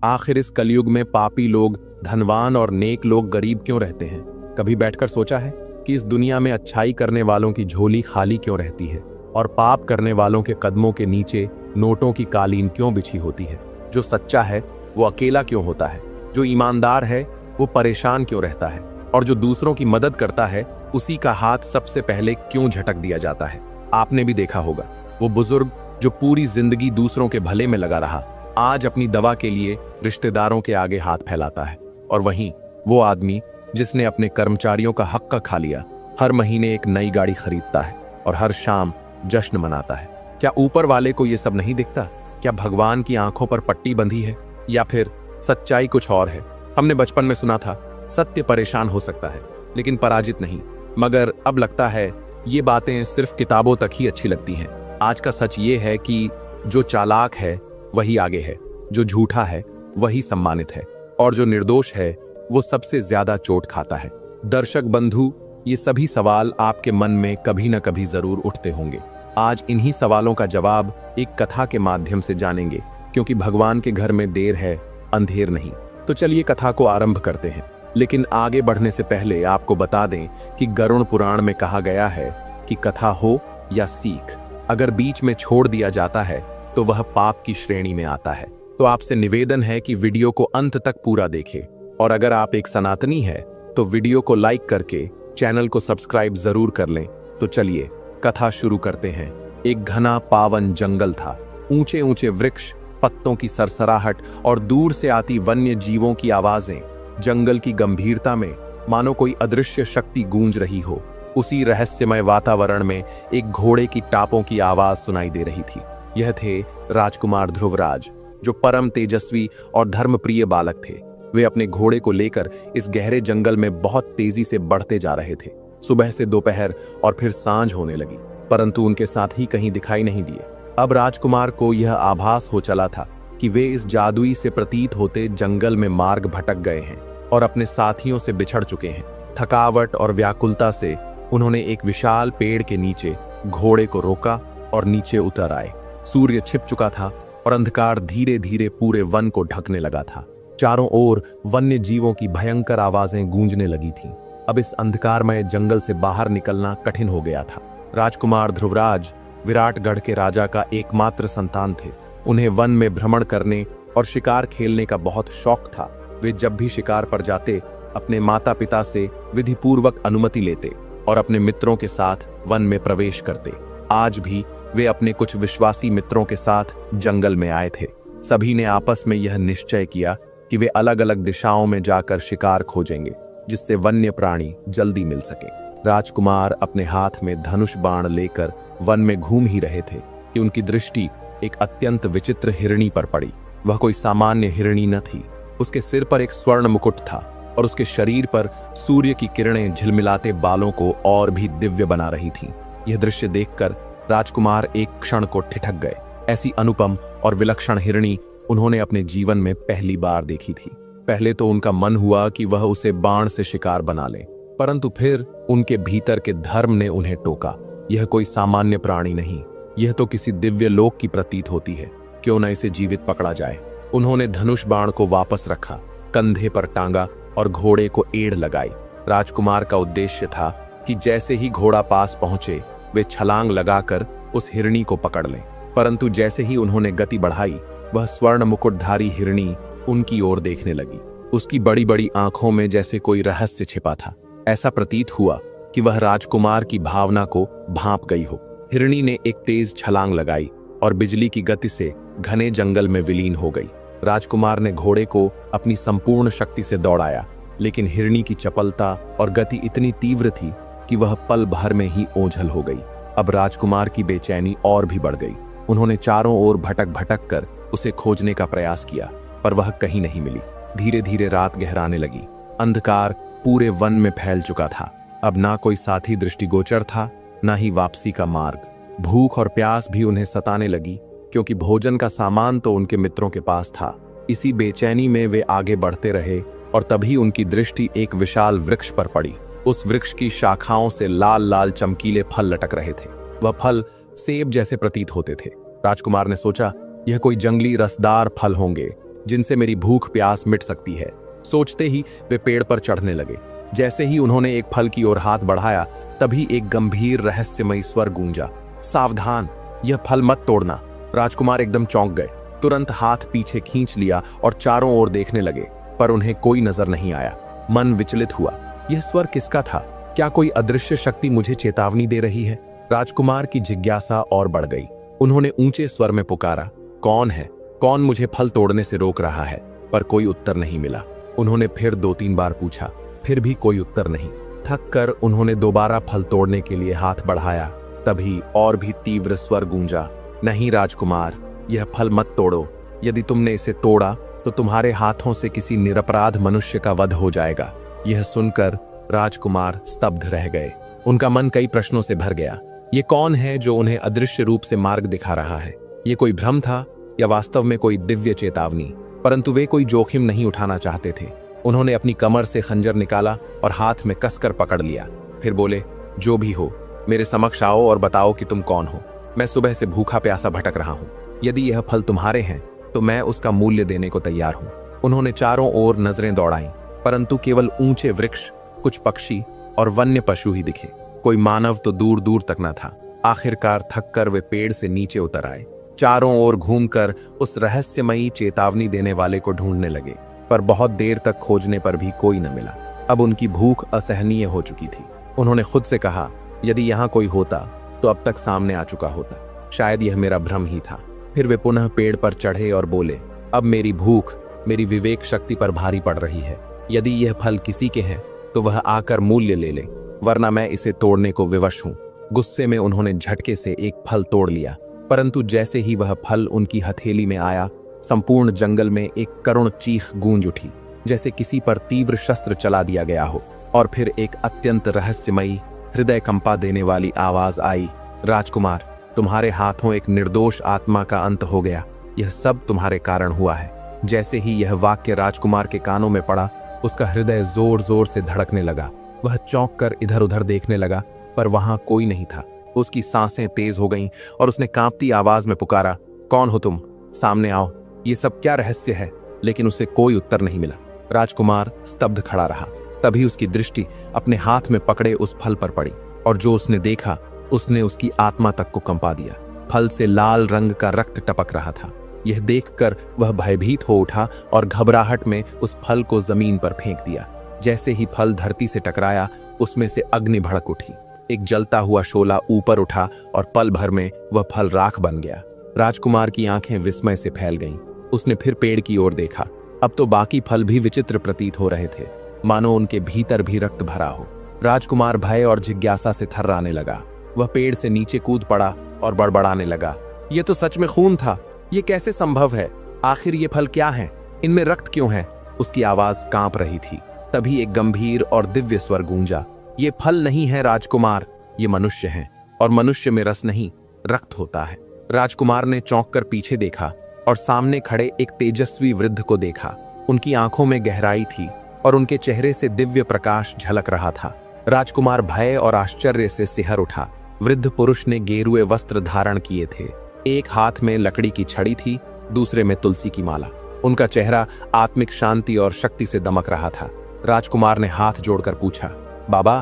आखिर इस कलयुग में पापी लोग धनवान और नेक लोग गरीब क्यों रहते हैं? कभी बैठकर सोचा है कि इस दुनिया में अच्छाई करने वालों की झोली खाली क्यों रहती है और पाप करने वालों के कदमों के नीचे नोटों की कालीन क्यों बिछी होती है? जो सच्चा है वो अकेला क्यों होता है? जो ईमानदार है वो परेशान क्यों रहता है? और जो दूसरों की मदद करता है उसी का हाथ सबसे पहले क्यों झटक दिया जाता है? आपने भी देखा होगा वो बुजुर्ग जो पूरी जिंदगी दूसरों के भले में लगा रहा, आज अपनी दवा के लिए रिश्तेदारों के आगे हाथ फैलाता है। और वहीं वो आदमी जिसने अपने कर्मचारियों का हक खा लिया, हर महीने एक नई गाड़ी खरीदता है और हर शाम जश्न मनाता है। क्या ऊपर वाले को ये सब नहीं दिखता? क्या भगवान की आंखों पर पट्टी बंधी है या फिर सच्चाई कुछ और है? हमने बचपन में सुना था सत्य परेशान हो सकता है लेकिन पराजित नहीं, मगर अब लगता है ये बातें सिर्फ किताबों तक ही अच्छी लगती हैं। आज का सच ये है कि जो चालाक है वही आगे है, जो झूठा है वही सम्मानित है और जो निर्दोष है वो सबसे ज्यादा चोट खाता है। दर्शक बंधु, ये सभी सवाल आपके मन में कभी न कभी जरूर उठते होंगे। आज इन्हीं सवालों का जवाब एक कथा के माध्यम से जानेंगे, क्योंकि भगवान के घर में देर है, अंधेर नहीं। तो चलिए कथा को आरंभ करते हैं। लेकिन आगे बढ़ने से पहले आपको बता दें कि गरुड़ पुराण में कहा गया है कि कथा हो या सीख, अगर बीच में छोड़ दिया जाता है तो वह पाप की श्रेणी में आता है। तो आपसे निवेदन है कि वीडियो को अंत तक पूरा देखें, और अगर आप एक सनातनी है तो वीडियो को लाइक करके चैनल को सब्सक्राइब जरूर कर लें। तो चलिए कथा शुरू करते हैं। एक घना पावन जंगल था। ऊंचे ऊंचे वृक्ष, पत्तों की सरसराहट और दूर से आती वन्य जीवों की आवाजें, जंगल की गंभीरता में मानो कोई अदृश्य शक्ति गूंज रही हो। उसी रहस्यमय वातावरण में एक घोड़े की टापों की आवाज सुनाई दे रही थी। यह थे राजकुमार ध्रुवराज, जो परम तेजस्वी और धर्मप्रिय बालक थे। वे अपने घोड़े को लेकर इस गहरे जंगल में बहुत तेजी से बढ़ते जा रहे थे। सुबह से दोपहर और फिर सांझ होने लगी, परंतु उनके साथी कहीं दिखाई नहीं दिए। अब राजकुमार को यह आभास हो चला था कि वे इस जादुई से प्रतीत होते जंगल में मार्ग भटक गए हैं और अपने साथियों से बिछड़ चुके हैं। थकावट और व्याकुलता से उन्होंने एक विशाल पेड़ के नीचे घोड़े को रोका और नीचे उतर आए। सूर्य छिप चुका था और अंधकार धीरे धीरे पूरे वन को ढकने लगा था। चारों ओर वन्य जीवों की भयंकर आवाजें गूंजने लगी थीं। अब इस अंधकारमय जंगल से बाहर निकलना कठिन हो गया था। राजकुमार ध्रुवराज विराटगढ़ के राजा का एकमात्र संतान थे। उन्हें वन में भ्रमण करने और शिकार खेलने का बहुत शौक था। वे जब भी शिकार पर जाते अपने माता पिता से विधिपूर्वक अनुमति लेते और अपने मित्रों के साथ वन में प्रवेश करते। आज भी वे अपने कुछ विश्वासी मित्रों के साथ जंगल में आए थे। सभी ने आपस में यह निश्चय किया कि वे अलग अलग दिशाओं में जाकर शिकार खोजेंगे, जिससे वन्य प्राणी जल्दी मिल सके। राजकुमार अपने हाथ में धनुष बाण लेकर वन में घूम ही रहे थे कि उनकी दृष्टि एक अत्यंत विचित्र हिरणी पर पड़ी। वह कोई सामान्य हिरणी न थी। उसके सिर पर एक स्वर्ण मुकुट था और उसके शरीर पर सूर्य की किरणें झिलमिलाते बालों को और भी दिव्य बना रही थीं। यह दृश्य देखकर राजकुमार एक क्षण को ठिठक गए। ऐसी अनुपम और विलक्षण हिरणी उन्होंने अपने जीवन में पहली बार देखी थी। पहले तो उनका मन हुआ कि वह उसे बाण से शिकार बना ले, परंतु फिर उनके भीतर के धर्म ने उन्हें टोका। यह कोई सामान्य प्राणी नहीं, यह तो किसी दिव्य लोक की प्रतीत होती है। क्यों न इसे जीवित पकड़ा जाए। उन्होंने धनुष बाण को वापस रखा, कंधे पर टांगा और घोड़े को एड़ लगाई। राजकुमार का उद्देश्य था कि जैसे ही घोड़ा पास पहुंचे वे छलांग लगाकर उस हिरणी को पकड़ लें, परंतु जैसे ही उन्होंने गति बढ़ाई वह स्वर्ण मुकुटधारी हिरणी उनकी ओर देखने लगी। उसकी बड़ी बड़ी आंखों में जैसे कोई रहस्य छिपा था। ऐसा प्रतीत हुआ कि वह राजकुमार की भावना को भांप गई हो। हिरणी ने एक तेज छलांग लगाई और बिजली की गति से घने जंगल में विलीन हो गई। राजकुमार ने घोड़े को अपनी संपूर्ण शक्ति से दौड़ाया, लेकिन हिरणी की चपलता और गति इतनी तीव्र थी कि वह पल भर में ही ओझल हो गई। अब राजकुमार की बेचैनी और भी बढ़ गई। उन्होंने चारों ओर भटक भटक कर उसे खोजने का प्रयास किया, पर वह कहीं नहीं मिली। धीरे धीरे रात गहराने लगी। अंधकार पूरे वन में फैल चुका था। अब ना कोई साथी दृष्टिगोचर था, ना ही वापसी का मार्ग। भूख और प्यास भी उन्हें सताने लगी, क्योंकि भोजन का सामान तो उनके मित्रों के पास था। इसी बेचैनी में वे आगे बढ़ते रहे और तभी उनकी दृष्टि एक विशाल वृक्ष पर पड़ी। उस वृक्ष की शाखाओं से लाल लाल चमकीले फल लटक रहे थे। वह फल सेब जैसे प्रतीत होते थे। राजकुमार ने सोचा, यह कोई जंगली रसदार फल होंगे। जिनसे मेरी भूख प्यास मिट सकती है। सोचते ही वे पेड़ पर चढ़ने लगे। जैसे ही उन्होंने एक फल की ओर हाथ बढ़ाया, तभी एक गंभीर रहस्यमयी स्वर गूंजा, सावधान, यह फल मत तोड़ना। राजकुमार एकदम चौंक गए, तुरंत हाथ पीछे खींच लिया और चारों ओर देखने लगे, पर उन्हें कोई नजर नहीं आया। मन विचलित हुआ, यह स्वर किसका था? क्या कोई अदृश्य शक्ति मुझे चेतावनी दे रही है? राजकुमार की जिज्ञासा और बढ़ गई। उन्होंने ऊंचे स्वर में पुकारा, कौन है? कौन मुझे फल तोड़ने से रोक रहा है? पर कोई उत्तर नहीं मिला। उन्होंने फिर 2-3 बार पूछा, फिर भी कोई उत्तर नहीं। थक कर उन्होंने दोबारा फल तोड़ने के लिए हाथ बढ़ाया। तभी और भी तीव्र स्वर गूंजा, नहीं राजकुमार, यह फल मत तोड़ो। यदि तुमने इसे तोड़ा तो तुम्हारे हाथों से किसी निरपराध मनुष्य का वध हो जाएगा। यह सुनकर राजकुमार स्तब्ध रह गए। उनका मन कई प्रश्नों से भर गया। ये कौन है जो उन्हें अदृश्य रूप से मार्ग दिखा रहा है? ये कोई भ्रम था या वास्तव में कोई दिव्य चेतावनी? परंतु वे कोई जोखिम नहीं उठाना चाहते थे। उन्होंने अपनी कमर से खंजर निकाला और हाथ में कसकर पकड़ लिया। फिर बोले, जो भी हो, मेरे समक्ष आओ और बताओ कि तुम कौन हो। मैं सुबह से भूखा प्यासा भटक रहा हूँ। यदि यह फल तुम्हारे हैं तो मैं उसका मूल्य देने को तैयार हूँ। उन्होंने चारों ओर नजरें दौड़ाईं, परंतु केवल ऊंचे वृक्ष, कुछ पक्षी और वन्य पशु ही दिखे। कोई मानव तो दूर दूर तक न था। आखिरकार थककर वे पेड़ से नीचे उतर आए। चारों ओर घूमकर उस रहस्यमयी चेतावनी देने वाले को ढूंढने लगे, पर बहुत देर तक खोजने पर भी कोई न मिला। अब उनकी भूख असहनीय हो चुकी थी। उन्होंने खुद से कहा, यदि यहाँ कोई होता तो अब तक सामने आ चुका होता। शायद यह मेरा भ्रम ही था। फिर वे पुनः पेड़ पर चढ़े और बोले, अब मेरी भूख मेरी विवेक शक्ति पर भारी पड़ रही है। यदि यह फल किसी के हैं तो वह आकर मूल्य ले ले, वरना मैं इसे तोड़ने को विवश हूं। गुस्से में उन्होंने झटके से एक फल तोड़ लिया, परंतु जैसे ही वह फल उनकी हथेली में आया, संपूर्ण जंगल में एक करुण चीख गूंज उठी, जैसे किसी पर तीव्र शस्त्र चला दिया गया हो। और फिर एक अत्यंत रहस्यमयी, हृदय कंपा देने वाली आवाज आई, राजकुमार, तुम्हारे हाथों एक निर्दोष आत्मा का अंत हो गया। यह सब तुम्हारे कारण हुआ है। जैसे ही यह वाक्य राजकुमार के कानों में पड़ा, उसका हृदय जोर जोर से धड़कने लगा। वह चौंक कर इधर उधर देखने लगा, पर वहां कोई नहीं था। उसकी सांसें तेज हो गईं और उसने कांपती आवाज में पुकारा, कौन हो तुम? सामने आओ। ये सब क्या रहस्य है? लेकिन उसे कोई उत्तर नहीं मिला। राजकुमार स्तब्ध खड़ा रहा। तभी उसकी दृष्टि अपने हाथ में पकड़े उस फल पर पड़ी, और जो उसने देखा उसने उसकी आत्मा तक को कंपा दिया। फल से लाल रंग का रक्त टपक रहा था। यह देखकर वह भयभीत हो उठा और घबराहट में उस फल को जमीन पर फेंक दिया। जैसे ही फल धरती से टकराया, उसमें से अग्नि भड़क उठी। एक जलता हुआ शोला ऊपर उठा और पल भर में वह फल राख बन गया। राजकुमार की आंखें विस्मय से फैल गईं। उसने फिर पेड़ की ओर देखा। अब तो बाकी फल भी विचित्र प्रतीत हो रहे थे, मानो उनके भीतर भी रक्त भरा हो। राजकुमार भय और जिज्ञासा से थर्राने लगा। वह पेड़ से नीचे कूद पड़ा और बड़बड़ाने लगा, यह तो सच में खून था। ये कैसे संभव है? आखिर ये फल क्या हैं? इनमें रक्त क्यों है? उसकी आवाज कांप रही थी। तभी एक गंभीर और दिव्य स्वर गूंजा, ये फल नहीं है राजकुमार, ये मनुष्य हैं, और मनुष्य में रस नहीं, रक्त होता है। राजकुमार ने चौंक कर पीछे देखा और सामने खड़े एक तेजस्वी वृद्ध को देखा। उनकी आंखों में गहराई थी और उनके चेहरे से दिव्य प्रकाश झलक रहा था। राजकुमार भय और आश्चर्य से सिहर उठा। वृद्ध पुरुष ने गेरुए वस्त्र धारण किए थे। एक हाथ में लकड़ी की छड़ी थी, दूसरे में तुलसी की माला। उनका चेहरा आत्मिक शांति और शक्ति से दमक रहा था। राजकुमार ने हाथ जोड़कर पूछा, बाबा,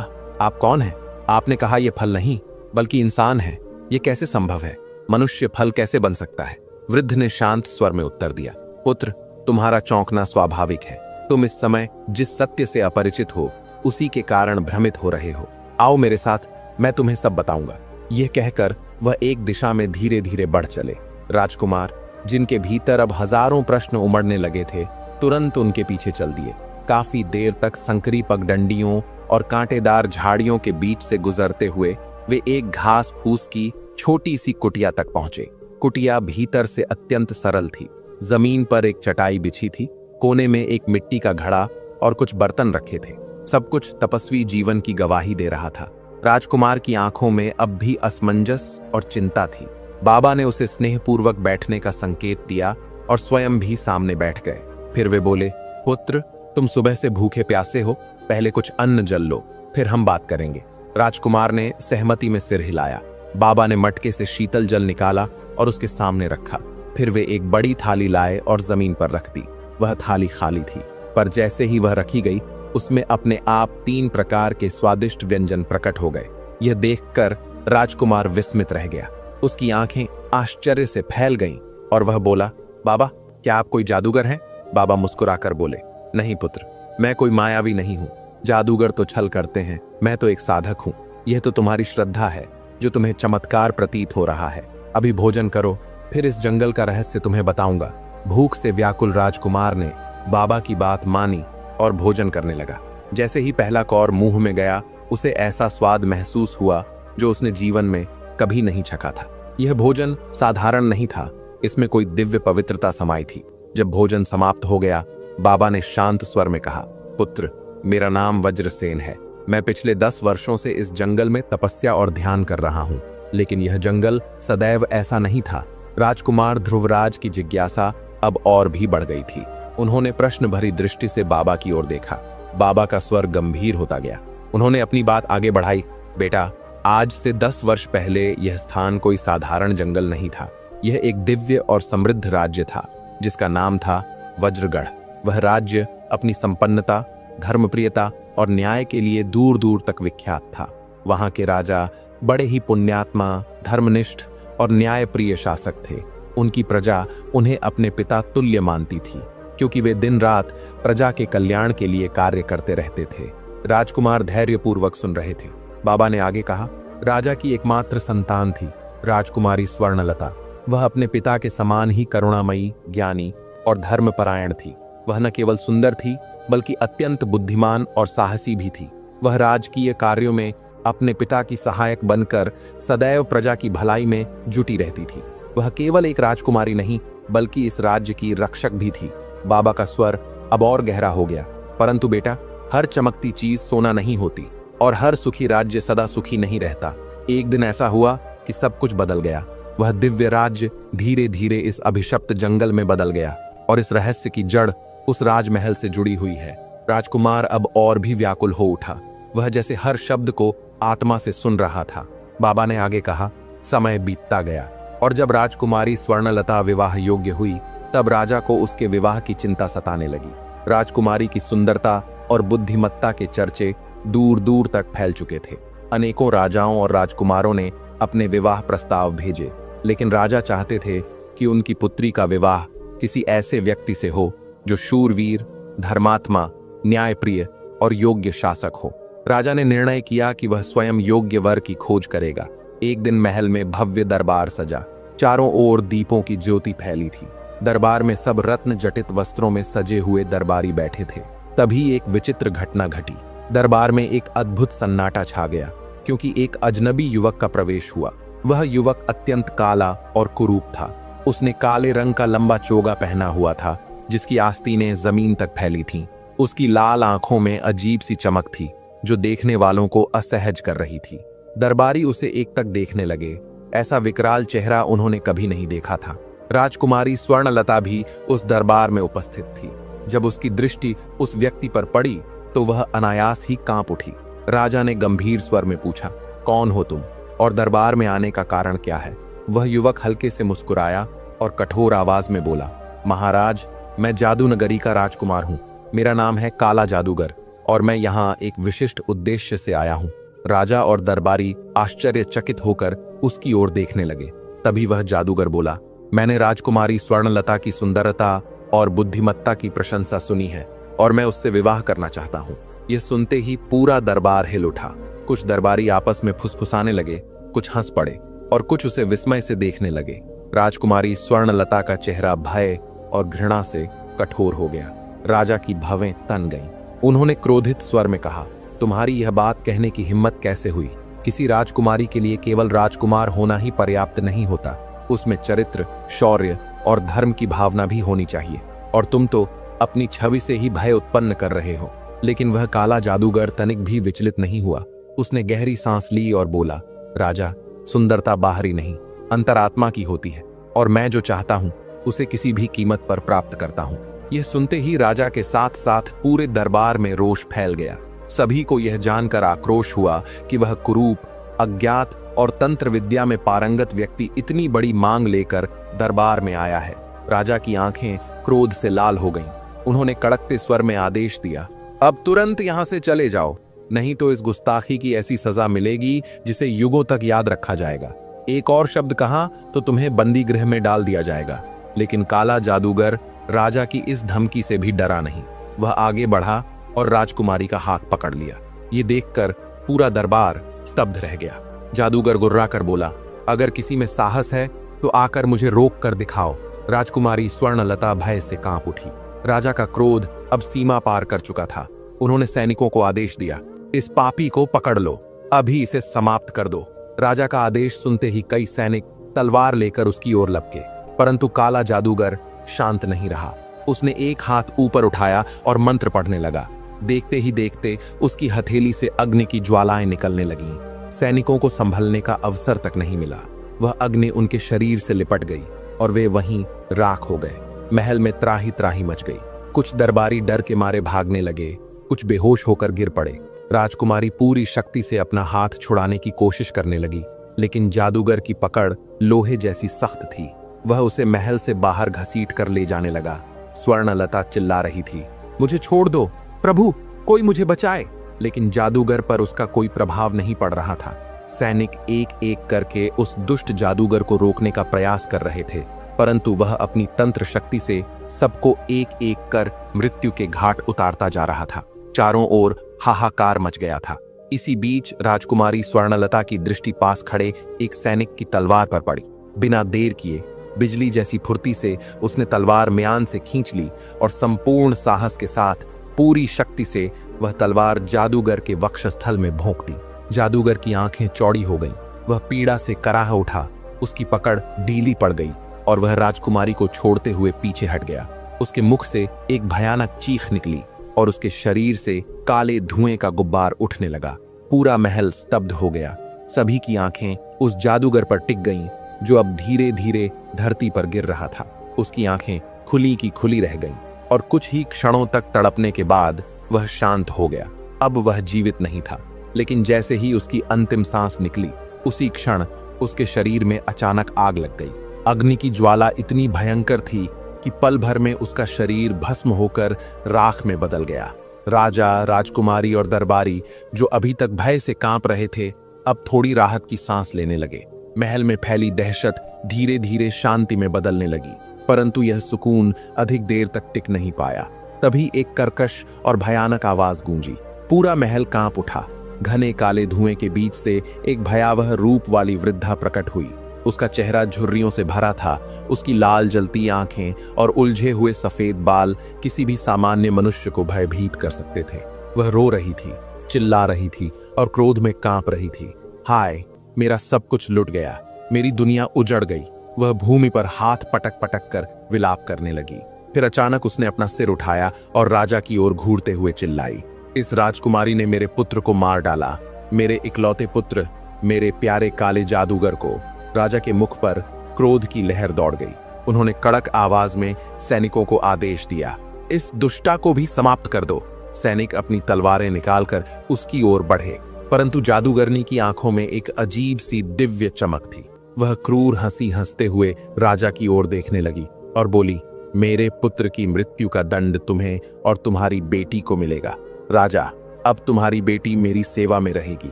आप कौन हैं? आपने कहा यह फल नहीं बल्कि इंसान है। ये कैसे संभव है? मनुष्य फल कैसे बन सकता है? वृद्ध ने शांत स्वर में उत्तर दिया, पुत्र, तुम्हारा चौंकना स्वाभाविक है। तुम इस समय जिस सत्य से अपरिचित हो, उसी के कारण भ्रमित हो रहे हो। आओ मेरे साथ, मैं तुम्हें सब बताऊंगा। यह कहकर वह एक दिशा में धीरे धीरे बढ़ चले। राजकुमार, जिनके भीतर अब हजारों प्रश्न उमड़ने लगे थे, तुरंत उनके पीछे चल दिए। काफी देर तक संकरी पगडंडियों और कांटेदार झाड़ियों के बीच से गुजरते हुए वे एक घास फूस की छोटी सी कुटिया तक पहुंचे। कुटिया भीतर से अत्यंत सरल थी। जमीन पर एक चटाई बिछी थी, कोने में एक मिट्टी का घड़ा और कुछ बर्तन रखे थे। सब कुछ तपस्वी जीवन की गवाही दे रहा था। राजकुमार की आंखों में अब भी असमंजस और चिंता थी। बाबा ने उसे स्नेहपूर्वक बैठने का संकेत दिया और स्वयं भी सामने बैठ गए। फिर वे बोले, पुत्र, तुम सुबह से भूखे प्यासे हो, पहले कुछ अन्न जल लो, फिर हम बात करेंगे। राजकुमार ने सहमति में सिर हिलाया। बाबा ने मटके से शीतल जल निकाला और उसके सामने रखा। फिर वे एक बड़ी थाली लाए और जमीन पर रख दी। वह थाली खाली थी, पर जैसे ही वह रखी गई उसमें अपने आप 3 प्रकार के स्वादिष्ट व्यंजन प्रकट हो गए। यह देखकर राजकुमार विस्मित रह गया। उसकी आंखें आश्चर्य से फैल गईं और वह बोला, बाबा, क्या आप कोई जादूगर हैं? बाबा मुस्कुराकर बोले, नहीं पुत्र, मैं कोई मायावी नहीं हूं। जादूगर तो छल करते हैं, मैं तो एक साधक हूं। यह तो तुम्हारी श्रद्धा है जो तुम्हें चमत्कार प्रतीत हो रहा है। अभी भोजन करो, फिर इस जंगल का रहस्य तुम्हें बताऊंगा। भूख से व्याकुल राजकुमार ने बाबा की बात मानी और भोजन करने लगा। जैसे ही पहला कौर मुंह में गया, उसे ऐसा स्वाद महसूस हुआ जो उसने जीवन में कभी नहीं चखा था। यह भोजन साधारण नहीं था, इसमें कोई दिव्य पवित्रता समाई थी। जब भोजन समाप्त हो गया, बाबा ने शांत स्वर में कहा, पुत्र, मेरा नाम वज्रसेन है। मैं पिछले 10 वर्षों से इस जंगल में तपस्या और ध्यान कर रहा हूं, लेकिन यह जंगल सदैव ऐसा नहीं था। राजकुमार ध्रुवराज की जिज्ञासा अब और भी बढ़ गई थी। उन्होंने प्रश्न भरी दृष्टि से बाबा की ओर देखा। बाबा का स्वर गंभीर होता गया। उन्होंने अपनी बात आगे बढ़ाई, बेटा, आज से 10 वर्ष पहले यह स्थान कोई साधारण जंगल नहीं था। यह एक दिव्य और समृद्ध राज्य था जिसका नाम था वज्रगढ़। वह राज्य अपनी संपन्नता, धर्मप्रियता और न्याय के लिए दूर दूर तक विख्यात था। वहां के राजा बड़े ही पुण्यात्मा, धर्मनिष्ठ और न्यायप्रिय शासक थे। उनकी प्रजा उन्हें अपने पिता तुल्य मानती थी, क्योंकि वे दिन रात प्रजा के कल्याण के लिए कार्य करते रहते थे। राजकुमार धैर्यपूर्वक सुन रहे थे। बाबा ने आगे कहा, राजा की एकमात्र संतान थी राजकुमारी स्वर्णलता। वह अपने पिता के समान ही करुणामयी, ज्ञानी और धर्मपरायण थी। वह न केवल सुंदर थी, बल्कि अत्यंत बुद्धिमान और साहसी भी थी। वह राजकीय कार्यों में अपने पिता की सहायक बनकर सदैव प्रजा की भलाई में जुटी रहती थी। वह केवल एक राजकुमारी नहीं, बल्कि इस राज्य की रक्षक भी थी। बाबा का स्वर अब और गहरा हो गया, परंतु बेटा, हर चमकती चीज सोना नहीं होती और हर सुखी राज्य सदा सुखी नहीं रहता। एक दिन ऐसा हुआ कि सब कुछ बदल गया। वह दिव्य राज्य धीरे धीरे इस अभिशप्त जंगल में बदल गया और इस रहस्य की जड़ उस राजमहल से जुड़ी हुई है। राजकुमार अब और भी व्याकुल हो उठा। वह जैसे हर शब्द को आत्मा से सुन रहा था। बाबा ने आगे कहा, समय बीतता गया और जब राजकुमारी स्वर्णलता विवाह योग्य हुई, तब राजा को उसके विवाह की चिंता सताने लगी। राजकुमारी की सुंदरता और बुद्धिमत्ता के चर्चे दूर दूर तक फैल चुके थे। अनेकों राजाओं और राजकुमारों ने अपने विवाह प्रस्ताव भेजे, लेकिन राजा चाहते थे कि उनकी पुत्री का विवाह किसी ऐसे व्यक्ति से हो जो शूरवीर, धर्मात्मा, न्यायप्रिय और योग्य शासक हो। राजा ने निर्णय किया कि वह स्वयं योग्य वर की खोज करेगा। एक दिन महल में भव्य दरबार सजा। चारों ओर दीपों की ज्योति फैली थी। दरबार में सब रत्न जटित वस्त्रों में सजे हुए दरबारी बैठे थे। तभी एक विचित्र घटना घटी। दरबार में एक अद्भुत सन्नाटा छा गया, क्योंकि एक अजनबी युवक का प्रवेश हुआ। वह युवक अत्यंत काला और कुरूप था। उसने काले रंग का लंबा चोगा पहना हुआ था, जिसकी आस्तीनें जमीन तक फैली थीं। उसकी लाल आंखों में अजीब सी चमक थी, जो देखने वालों को असहज कर रही थी। दरबारी उसे एकटक देखने लगे। ऐसा विकराल चेहरा उन्होंने कभी नहीं देखा था। राजकुमारी स्वर्णलता भी उस दरबार में उपस्थित थी। जब उसकी दृष्टि उस व्यक्ति पर पड़ी तो वह अनायास ही कांप उठी। राजा ने गंभीर स्वर में पूछा, कौन हो तुम और दरबार में आने का कारण क्या है? वह युवक हल्के से मुस्कुराया और कठोर आवाज में बोला, महाराज, मैं जादू नगरी का राजकुमार हूँ। मेरा नाम है काला जादूगर और मैं यहाँ एक विशिष्ट उद्देश्य से आया हूँ। राजा और दरबारी आश्चर्यचकित होकर उसकी ओर देखने लगे। तभी वह जादूगर बोला, मैंने राजकुमारी स्वर्णलता की सुंदरता और बुद्धिमत्ता की प्रशंसा सुनी है और मैं उससे विवाह करना चाहता हूँ। यह सुनते ही पूरा दरबार हिल उठा। कुछ दरबारी आपस में फुसफुसाने लगे, कुछ हंस पड़े और कुछ उसे विस्मय से देखने लगे। राजकुमारी स्वर्णलता का चेहरा भय और घृणा से कठोर हो गया। राजा की भवें तन गईं। उन्होंने क्रोधित स्वर में कहा, तुम्हारी यह बात कहने की हिम्मत कैसे हुई? किसी राजकुमारी के लिए केवल राजकुमार होना ही पर्याप्त नहीं होता, उसमें चरित्र, शौर्य और धर्म की भावना भी होनी चाहिए। और तुम तो अपनी छवि से ही भय उत्पन्न कर रहे हो। लेकिन वह काला जादूगर तनिक भी विचलित नहीं हुआ। उसने गहरी सांस ली और बोला, राजा, सुंदरता बाहरी नहीं, अंतरात्मा की होती है और मैं जो चाहता हूँ उसे किसी भी कीमत पर प्राप्त करता हूँ। यह सुनते ही राजा के साथ साथ पूरे दरबार में रोष फैल गया। सभी को यह जानकर आक्रोश हुआ कि वह कुरूप, अज्ञात और तंत्र विद्या में पारंगत व्यक्ति इतनी बड़ी मांग लेकर दरबार में आया है। राजा की आंखें क्रोध से लाल हो गईं उन्होंने कड़कते स्वर में आदेश दिया, अब तुरंत यहां से चले जाओ, नहीं तो इस गुस्ताखी की ऐसी सजा मिलेगी जिसे युगों तक याद रखा जाएगा। एक और शब्द कहा तो तुम्हें बंदी गृह में डाल दिया जाएगा। लेकिन काला जादूगर राजा की इस धमकी से भी डरा नहीं। वह आगे बढ़ा और राजकुमारी का हाथ पकड़ लिया। ये देखकर पूरा दरबार स्तब्ध रह गया। जादूगर गुर्रा कर बोला, अगर किसी में साहस है तो आकर मुझे रोक कर दिखाओ। राजकुमारी स्वर्णलता भय से कांप उठी। राजा का क्रोध अब सीमा पार कर चुका था। उन्होंने सैनिकों को आदेश दिया, इस पापी को पकड़ लो, अभी इसे समाप्त कर दो। राजा का आदेश सुनते ही कई सैनिक तलवार लेकर उसकी ओर लपके, परंतु काला जादूगर शांत नहीं रहा। उसने एक हाथ ऊपर उठाया और मंत्र पढ़ने लगा। देखते ही देखते उसकी हथेली से अग्नि की ज्वालाएं निकलने लगीं। सैनिकों को संभलने का अवसर तक नहीं मिला। वह अग्नि उनके शरीर से लिपट गई और वे वहीं राख हो गए। महल में त्राही त्राही मच गई। कुछ दरबारी डर के मारे भागने लगे, कुछ बेहोश होकर गिर पड़े। राजकुमारी पूरी शक्ति से अपना हाथ छुड़ाने की कोशिश करने लगी, लेकिन जादूगर की पकड़ लोहे जैसी सख्त थी। वह उसे महल से बाहर घसीट कर ले जाने लगा। स्वर्णलता चिल्ला रही थी, मुझे छोड़ दो प्रभु, कोई मुझे बचाए। लेकिन जादूगर पर उसका कोई प्रभाव नहीं पड़ रहा था। सैनिक एक एक करके उस दुष्ट जादूगर को रोकने का प्रयास कर रहे थे, परंतु वह अपनी तंत्र शक्ति से सबको एक एक कर मृत्यु के घाट उतारता जा रहा था। चारों ओर हाहाकार मच गया था। इसी बीच राजकुमारी स्वर्णलता की दृष्टि पास खड़े एक सैनिक की तलवार पर पड़ी। बिना देर किए बिजली जैसी फुर्ती से उसने तलवार म्यान से खींच ली और संपूर्ण साहस के साथ पूरी शक्ति से वह तलवार जादूगर के वक्षस्थल में भोंक दी। जादूगर की आंखें चौड़ी हो गईं। वह पीड़ा से कराह उठा। उसकी पकड़ ढीली पड़ गई और वह राजकुमारी को छोड़ते हुए पीछे हट गया। उसके मुख से एक भयानक चीख निकली और उसके शरीर से काले धुएं का गुब्बार उठने लगा। पूरा महल स्तब्ध हो गया। सभी की आंखें उस जादूगर पर टिक गईं, जो अब धीरे धीरे धरती पर गिर रहा था। उसकी आंखें खुली की खुली रह गईं और कुछ ही क्षणों तक तड़पने के बाद वह शांत हो गया। अब वह जीवित नहीं था, लेकिन जैसे ही उसकी अंतिम सांस निकली, उसी क्षण उसके शरीर में अचानक आग लग गई। अग्नि की ज्वाला इतनी भयंकर थी कि पल भर में उसका शरीर भस्म होकर राख में बदल गया। राजा, राजकुमारी और दरबारी, जो अभी तक भय से कांप रहे थे, अब थोड़ी राहत की सांस लेने लगे। महल में फैली दहशत धीरे धीरे शांति में बदलने लगी, परंतु यह सुकून अधिक देर तक टिक नहीं पाया। तभी एक कर्कश और भयानक आवाज गूंजी। पूरा महल कांप उठा। घने काले धुएं के बीच से एक भयावह रूप वाली वृद्धा प्रकट हुई। उसका चेहरा झुर्रियों से भरा था। उसकी लाल जलती आंखें और उलझे हुए सफेद बाल किसी भी सामान्य मनुष्य को भयभीत कर सकते थे। वह रो रही थी, चिल्ला रही थी और क्रोध में कांप रही थी। हाय, मेरा सब कुछ लुट गया, मेरी दुनिया उजड़ गई। वह भूमि पर हाथ पटक पटक कर विलाप करने लगी। फिर अचानक उसने अपना सिर उठाया और राजा की ओर घूरते हुए चिल्लाई, इस राजकुमारी ने मेरे पुत्र को मार डाला, मेरे इकलौते पुत्र, मेरे प्यारे काले जादूगर को। राजा के मुख पर क्रोध की लहर दौड़ गई। उन्होंने कड़क आवाज में सैनिकों को आदेश दिया, इस दुष्टा को भी समाप्त कर दो। सैनिक अपनी तलवारें निकालकर उसकी ओर बढ़े, परंतु जादूगरनी की आंखों में एक अजीब सी दिव्य चमक थी। वह क्रूर हंसी हंसते हुए राजा की ओर देखने लगी और बोली, मेरे पुत्र की मृत्यु का दंड तुम्हें और तुम्हारी बेटी को मिलेगा। राजा, अब तुम्हारी बेटी मेरी सेवा में रहेगी।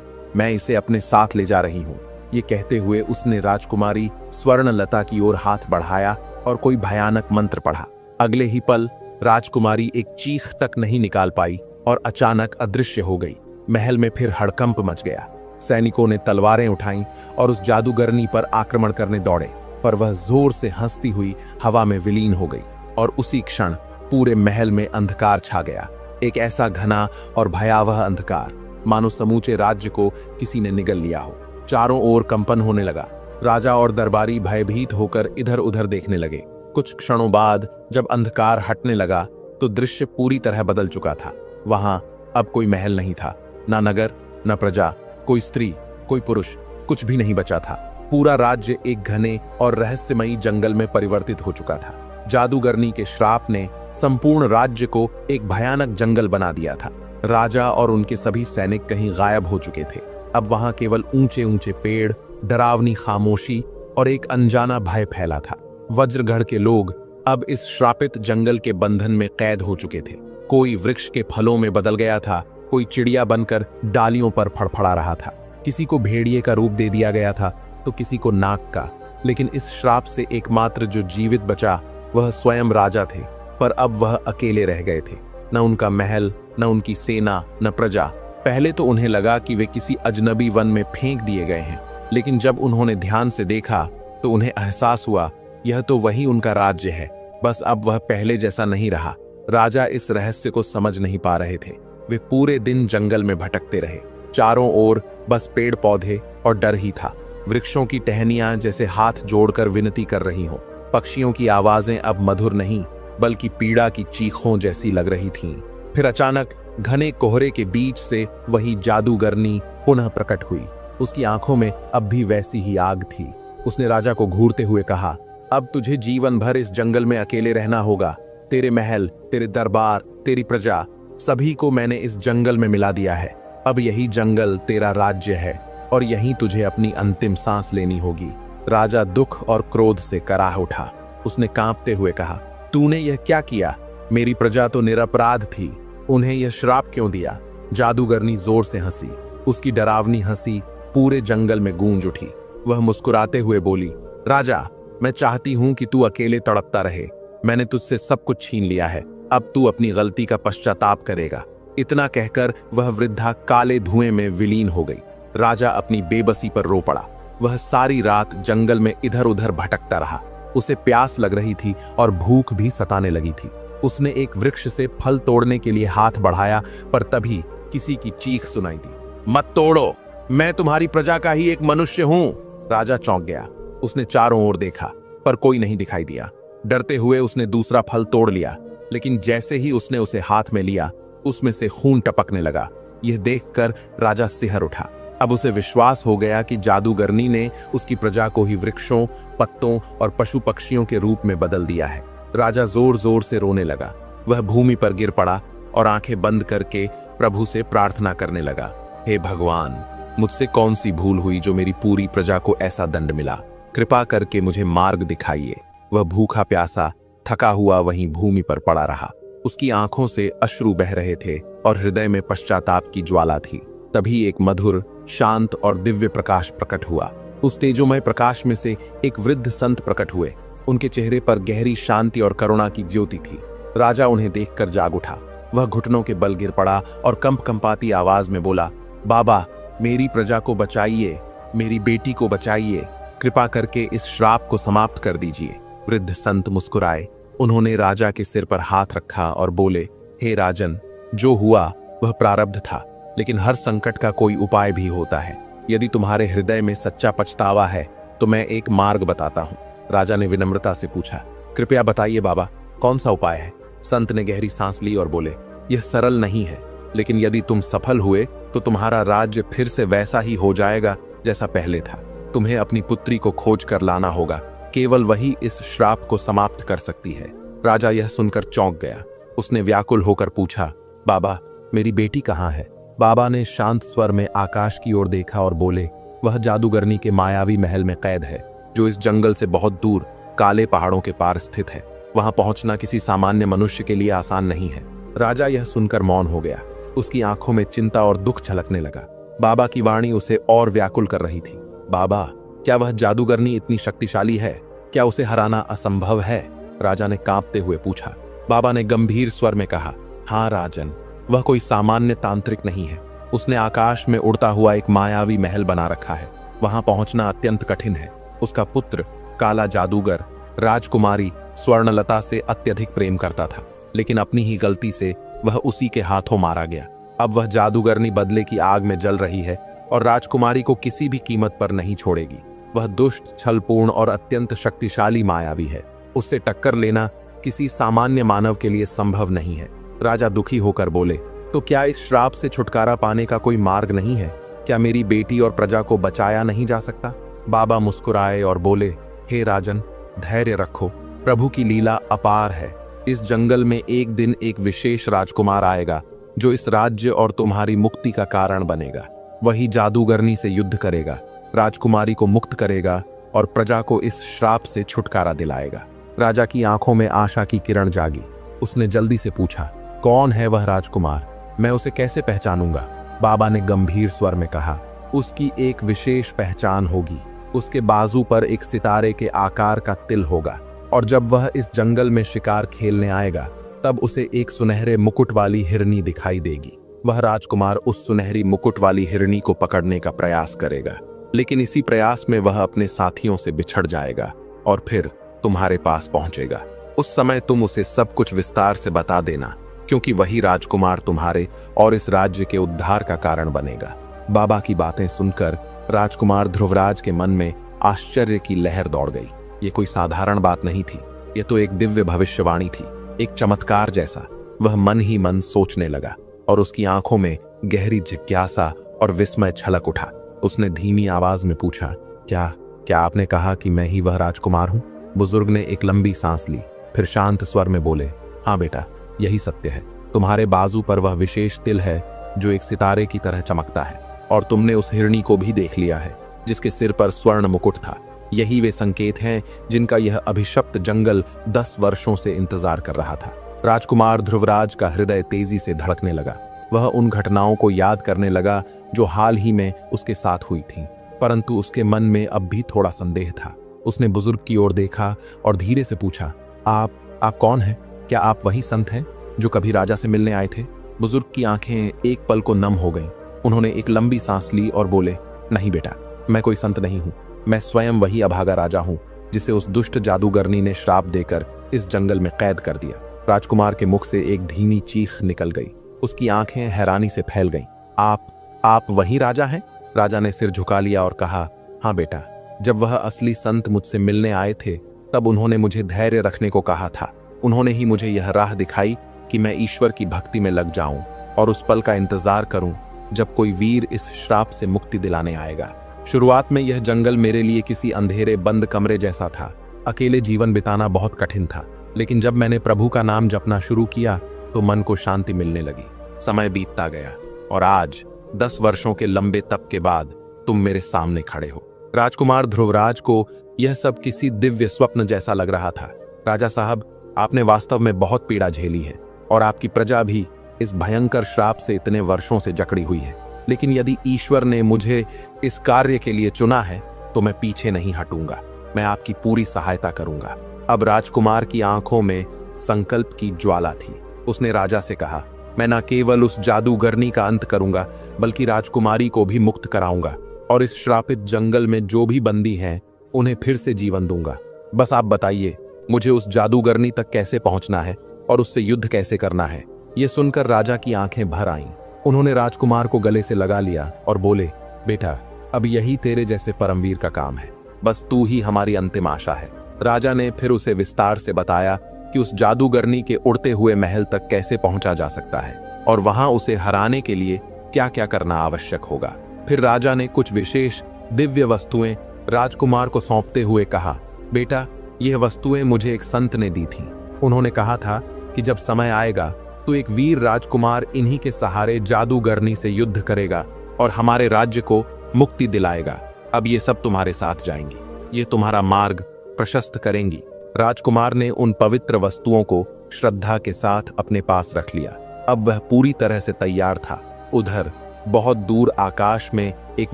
मैं इसे अपने साथ ले जा रही हूँ। ये कहते हुए उसने राजकुमारी स्वर्णलता की ओर हाथ बढ़ाया और कोई भयानक मंत्र पढ़ा। अगले ही पल राजकुमारी एक चीख तक नहीं निकाल पाई और अचानक अदृश्य हो गई। महल में फिर हड़कंप मच गया। सैनिकों ने तलवारें उठाईं और उस जादूगरनी पर आक्रमण करने दौड़े, पर वह जोर से हंसती हुई हवा में विलीन हो गई और उसी क्षण पूरे महल में अंधकार छा गया। एक ऐसा घना और भयावह अंधकार, मानो समूचे राज्य को किसी ने निगल लिया हो। चारों ओर कंपन होने लगा। राजा और दरबारी भयभीत होकर इधर उधर देखने लगे। कुछ क्षणों बाद जब अंधकार हटने लगा तो दृश्य पूरी तरह बदल चुका था। वहां अब कोई महल नहीं था, ना नगर, न प्रजा, कोई स्त्री, कोई पुरुष, कुछ भी नहीं बचा था। पूरा राज्य एक घने और रहस्यमयी जंगल में परिवर्तित हो चुका था। जादूगरनी के श्राप ने संपूर्ण राज्य को एक भयानक जंगल बना दिया था। राजा और उनके सभी सैनिक कहीं गायब हो चुके थे। अब वहां केवल ऊंचे ऊंचे पेड़, डरावनी खामोशी और एक अनजाना भय फैला था। वज्रगढ़ के लोग अब इस श्रापित जंगल के बंधन में कैद हो चुके थे। कोई वृक्ष के फलों में बदल गया था, कोई चिड़िया बनकर डालियों पर फड़फड़ा रहा था, किसी को भेड़िए का रूप दे दिया गया था तो किसी को नाग का। लेकिन इस श्राप से एकमात्र जो जीवित बचा वह स्वयं राजा थे। पर अब वह अकेले रह गए थे, न उनका महल, न उनकी सेना, न प्रजा। पहले तो उन्हें लगा कि वे किसी अजनबी वन में फेंक दिए गए हैं, लेकिन जब उन्होंने ध्यान से देखा तो उन्हें एहसास हुआ यह तो वही उनका राज्य है। बस अब वह पहले जैसा नहीं रहा। राजा इस रहस्य को समझ नहीं पा रहे थे। वे पूरे दिन जंगल में भटकते रहे। चारों ओर बस पेड़ पौधे और डर ही था। वृक्षों की टहनियां जैसे हाथ जोड़कर विनती कर रही हों। पक्षियों की आवाजें अब मधुर नहीं बल्कि पीड़ा की चीखों जैसी लग रही थीं। फिर अचानक घने कोहरे के बीच से वही जादूगरनी पुनः प्रकट हुई। उसकी आंखों में अब भी वैसी ही आग थी। उसने राजा को घूरते हुए कहा, अब तुझे जीवन भर इस जंगल में अकेले रहना होगा। तेरे महल, तेरे दरबार, तेरी प्रजा, सभी को मैंने इस जंगल में मिला दिया है। अब यही जंगल तेरा राज्य है और यहीं तुझे अपनी अंतिम सांस लेनी होगी। राजा दुख और क्रोध से कराह उठा। उसने कांपते हुए कहा, तूने यह क्या किया? मेरी प्रजा तो निरपराध थी, उन्हें यह श्राप क्यों दिया? जादूगरनी जोर से हंसी। उसकी डरावनी हंसी पूरे जंगल में गूंज उठी। वह मुस्कुराते हुए बोली, राजा, मैं चाहती हूं कि तू अकेले तड़पता रहे। मैंने तुझसे सब कुछ छीन लिया है, अब तू अपनी गलती का पश्चाताप करेगा। इतना कहकर वह वृद्धा काले धुएं में विलीन हो गई। राजा अपनी बेबसी पर रो पड़ा। वह सारी रात जंगल में इधर उधर भटकता रहा। उसे प्यास लग रही थी और भूख भी सताने लगी थी। उसने एक वृक्ष से फल तोड़ने के लिए हाथ बढ़ाया, पर तभी किसी की चीख सुनाई दी, मत तोड़ो, मैं तुम्हारी प्रजा का ही एक मनुष्य हूं। राजा चौंक गया। उसने चारों ओर देखा पर कोई नहीं दिखाई दिया। डरते हुए उसने दूसरा फल तोड़ लिया, लेकिन जैसे ही उसने उसे हाथ में लिया उसमें से खून टपकने लगा। यह देखकर राजा सिहर उठा। अब उसे विश्वास हो गया कि जादूगरनी ने उसकी प्रजा को ही वृक्षों, पत्तों और पशु पक्षियों के रूप में बदल दिया है। राजा जोर जोर से रोने लगा। वह भूमि पर गिर पड़ा और आंखें बंद करके प्रभु से प्रार्थना करने लगा, हे भगवान, मुझसे कौन सी भूल हुई जो मेरी पूरी प्रजा को ऐसा दंड मिला? कृपा करके मुझे मार्ग दिखाइए। वह भूखा प्यासा थका हुआ वहीं भूमि पर पड़ा रहा। उसकी आंखों से अश्रु बह रहे थे और हृदय में पश्चाताप की ज्वाला थी। तभी एक मधुर, शांत और दिव्य प्रकाश प्रकट हुआ। उस तेजोमय प्रकाश में से एक वृद्ध संत प्रकट हुए। उनके चेहरे पर गहरी शांति और करुणा की ज्योति थी। राजा उन्हें देखकर जाग उठा। वह घुटनों के बल गिर पड़ा और कंपकंपाती आवाज में बोला, बाबा, मेरी प्रजा को बचाइए, मेरी बेटी को बचाइए, कृपा करके इस श्राप को समाप्त कर दीजिए। वृद्ध संत मुस्कुराए। उन्होंने राजा के सिर पर हाथ रखा और बोले, हे राजन, जो हुआ वह प्रारब्ध था, लेकिन हर संकट का कोई उपाय भी होता है। यदि तुम्हारे हृदय में सच्चा पछतावा है तो मैं एक मार्ग बताता हूँ। राजा ने विनम्रता से पूछा, कृपया बताइए बाबा, कौन सा उपाय है? संत ने गहरी सांस ली और बोले, यह सरल नहीं है, लेकिन यदि तुम सफल हुए तो तुम्हारा राज्य फिर से वैसा ही हो जाएगा जैसा पहले था। तुम्हें अपनी पुत्री को खोज कर लाना होगा, केवल वही इस श्राप को समाप्त कर सकती है। राजा यह सुनकर चौंक गया। उसने व्याकुल होकर पूछा, बाबा, मेरी बेटी कहाँ है? बाबा ने शांत स्वर में आकाश की ओर देखा और बोले, वह जादूगरनी के मायावी महल में कैद है, जो इस जंगल से बहुत दूर काले पहाड़ों के पार स्थित है। वहां पहुंचना किसी सामान्य मनुष्य के लिए आसान नहीं है। राजा यह सुनकर मौन हो गया। उसकी आंखों में चिंता और दुख छलकने लगा। बाबा की वाणी उसे और व्याकुल कर रही थी। बाबा, क्या वह जादूगरनी इतनी शक्तिशाली है? क्या उसे हराना असंभव है? राजा ने कांपते हुए पूछा। बाबा ने गंभीर स्वर में कहा, हाँ राजन, वह कोई सामान्य तांत्रिक नहीं है। उसने आकाश में उड़ता हुआ एक मायावी महल बना रखा है। वहां पहुंचना अत्यंत कठिन है। उसका पुत्र काला जादूगर राजकुमारी स्वर्णलता से अत्यधिक प्रेम करता था, लेकिन अपनी ही गलती से वह उसी के हाथों मारा गया। अब वह जादूगरनी बदले की आग में जल रही है और राजकुमारी को किसी भी कीमत पर नहीं छोड़ेगी। वह दुष्ट, छलपूर्ण और अत्यंत शक्तिशाली मायावी है। उससे टक्कर लेना किसी सामान्य मानव के लिए संभव नहीं है। राजा दुखी होकर बोले, तो क्या इस श्राप से छुटकारा पाने का कोई मार्ग नहीं है? क्या मेरी बेटी और प्रजा को बचाया नहीं जा सकता? बाबा मुस्कुराए और बोले, हे राजन, धैर्य रखो, प्रभु की लीला अपार है। इस जंगल में एक दिन एक विशेष राजकुमार आएगा जो इस राज्य और तुम्हारी मुक्ति का कारण बनेगा। वही जादूगरनी से युद्ध करेगा, राजकुमारी को मुक्त करेगा और प्रजा को इस श्राप से छुटकारा दिलाएगा। राजा की आंखों में आशा की किरण जागी। उसने जल्दी से पूछा, कौन है वह राजकुमार? मैं उसे कैसे पहचानूंगा? बाबा ने गंभीर स्वर में कहा, उसकी एक विशेष पहचान होगी। उसके बाजू पर एक सितारे के आकार का तिल होगा, और जब वह इस जंगल में शिकार खेलने आएगा तब उसे एक सुनहरे मुकुट वाली हिरनी दिखाई देगी। वह राजकुमार उस सुनहरी मुकुट वाली हिरनी को पकड़ने का प्रयास करेगा, लेकिन इसी प्रयास में वह अपने साथियों से बिछड़ जाएगा और फिर तुम्हारे पास पहुंचेगा। उस समय तुम उसे सब कुछ विस्तार से बता देना, क्योंकि वही राजकुमार तुम्हारे और इस राज्य के उद्धार का कारण बनेगा। बाबा की बातें सुनकर राजकुमार ध्रुवराज के मन में आश्चर्य की लहर दौड़ गई। ये कोई साधारण बात नहीं थी, ये तो एक दिव्य भविष्यवाणी थी, एक चमत्कार जैसा। वह मन ही मन सोचने लगा और उसकी आंखों में गहरी जिज्ञासा और विस्मय छलक उठा। उसने धीमी आवाज में पूछा, क्या आपने कहा कि मैं ही वह राजकुमार हूं? बुजुर्ग ने एक लंबी सांस ली, फिर शांत स्वर में बोले, हाँ बेटा, यही सत्य है। तुम्हारे बाजू पर वह विशेष तिल है जो एक सितारे की तरह चमकता है, और तुमने उस हिरनी को भी देख लिया है जिसके सिर पर स्वर्ण मुकुट था। यही वे संकेत हैं जिनका यह अभिशप्त जंगल 10 वर्षों से इंतजार कर रहा था। राजकुमार ध्रुवराज का हृदय तेजी से धड़कने लगा। वह उन घटनाओं को याद करने लगा जो हाल ही में उसके साथ हुई थीं, परंतु उसके मन में अब भी थोड़ा संदेह था। उसने बुजुर्ग की ओर देखा और धीरे से पूछा, आप कौन हैं? क्या आप वही संत हैं जो कभी राजा से मिलने आए थे? बुजुर्ग की आंखें एक पल को नम हो गईं। उन्होंने एक लंबी सांस ली और बोले, नहीं बेटा, मैं कोई संत नहीं हूं। मैं स्वयं वही अभागा राजा हूं जिसे उस दुष्ट जादूगरनी ने श्राप देकर इस जंगल में कैद कर दिया। राजकुमार के मुख से एक धीमी चीख निकल गई। उसकी आंखें हैरानी से फैल गईं। आप वही राजा हैं? राजा ने सिर झुका लिया और कहा, हाँ बेटा, जब वह असली संत मुझसे मिलने आए थे तब उन्होंने मुझे धैर्य रखने को कहा था। उन्होंने ही मुझे यह राह दिखाई कि मैं ईश्वर की भक्ति में लग जाऊं और उस पल का इंतजार करूं जब कोई वीर इस श्राप से मुक्ति दिलाने आएगा। शुरुआत में यह जंगल मेरे लिए किसी अंधेरे बंद कमरे जैसा था। अकेले जीवन बिताना बहुत कठिन था, लेकिन जब मैंने प्रभु का नाम जपना शुरू किया तो मन को शांति मिलने लगी। समय बीतता गया और आज 10 वर्षों के लंबे तप के बाद तुम मेरे सामने खड़े हो। राजकुमार ध्रुवराज को यह सब किसी दिव्य स्वप्न जैसा लग रहा था। राजा साहब, आपने वास्तव में बहुत पीड़ा झेली है और आपकी प्रजा भी इस भयंकर श्राप से इतने वर्षों से जकड़ी हुई है, लेकिन यदि ईश्वर ने मुझे इस कार्य के लिए चुना है तो मैं पीछे नहीं हटूंगा। मैं आपकी पूरी सहायता करूंगा। अब राजकुमार की आंखों में संकल्प की ज्वाला थी। उसने राजा से कहा, मैं न केवल उस जादूगरनी का अंत करूंगा बल्कि राजकुमारी को भी मुक्त कराऊंगा और इस श्रापित जंगल में जो भी बंदी हैं उन्हें फिर से जीवन दूंगा। बस आप बताइए, मुझे उस जादूगरनी तक कैसे पहुंचना है और उससे युद्ध कैसे करना है। यह सुनकर राजा की आंखें भर आईं। उन्होंने राजकुमार को गले से लगा लिया और बोले, बेटा, अब यही तेरे जैसे परमवीर का काम है। बस तू ही हमारी अंतिम आशा है। राजा ने फिर उसे विस्तार से बताया कि उस जादूगरनी के उड़ते हुए महल तक कैसे पहुंचा जा सकता है और वहां उसे हराने के लिए क्या क्या करना आवश्यक होगा। फिर राजा ने कुछ विशेष दिव्य वस्तुएं राजकुमार को सौंपते हुए कहा, बेटा, यह वस्तुएं मुझे एक संत ने दी थी। उन्होंने कहा था कि जब समय आएगा तो एक वीर राजकुमार इन्हीं के सहारे जादूगरनी से युद्ध करेगा और हमारे राज्य को मुक्ति दिलाएगा। अब ये सब तुम्हारे साथ जाएंगी, ये तुम्हारा मार्ग प्रशस्त करेंगी। राजकुमार ने उन पवित्र वस्तुओं को श्रद्धा के साथ अपने पास रख लिया। अब वह पूरी तरह से तैयार था। उधर बहुत दूर आकाश में एक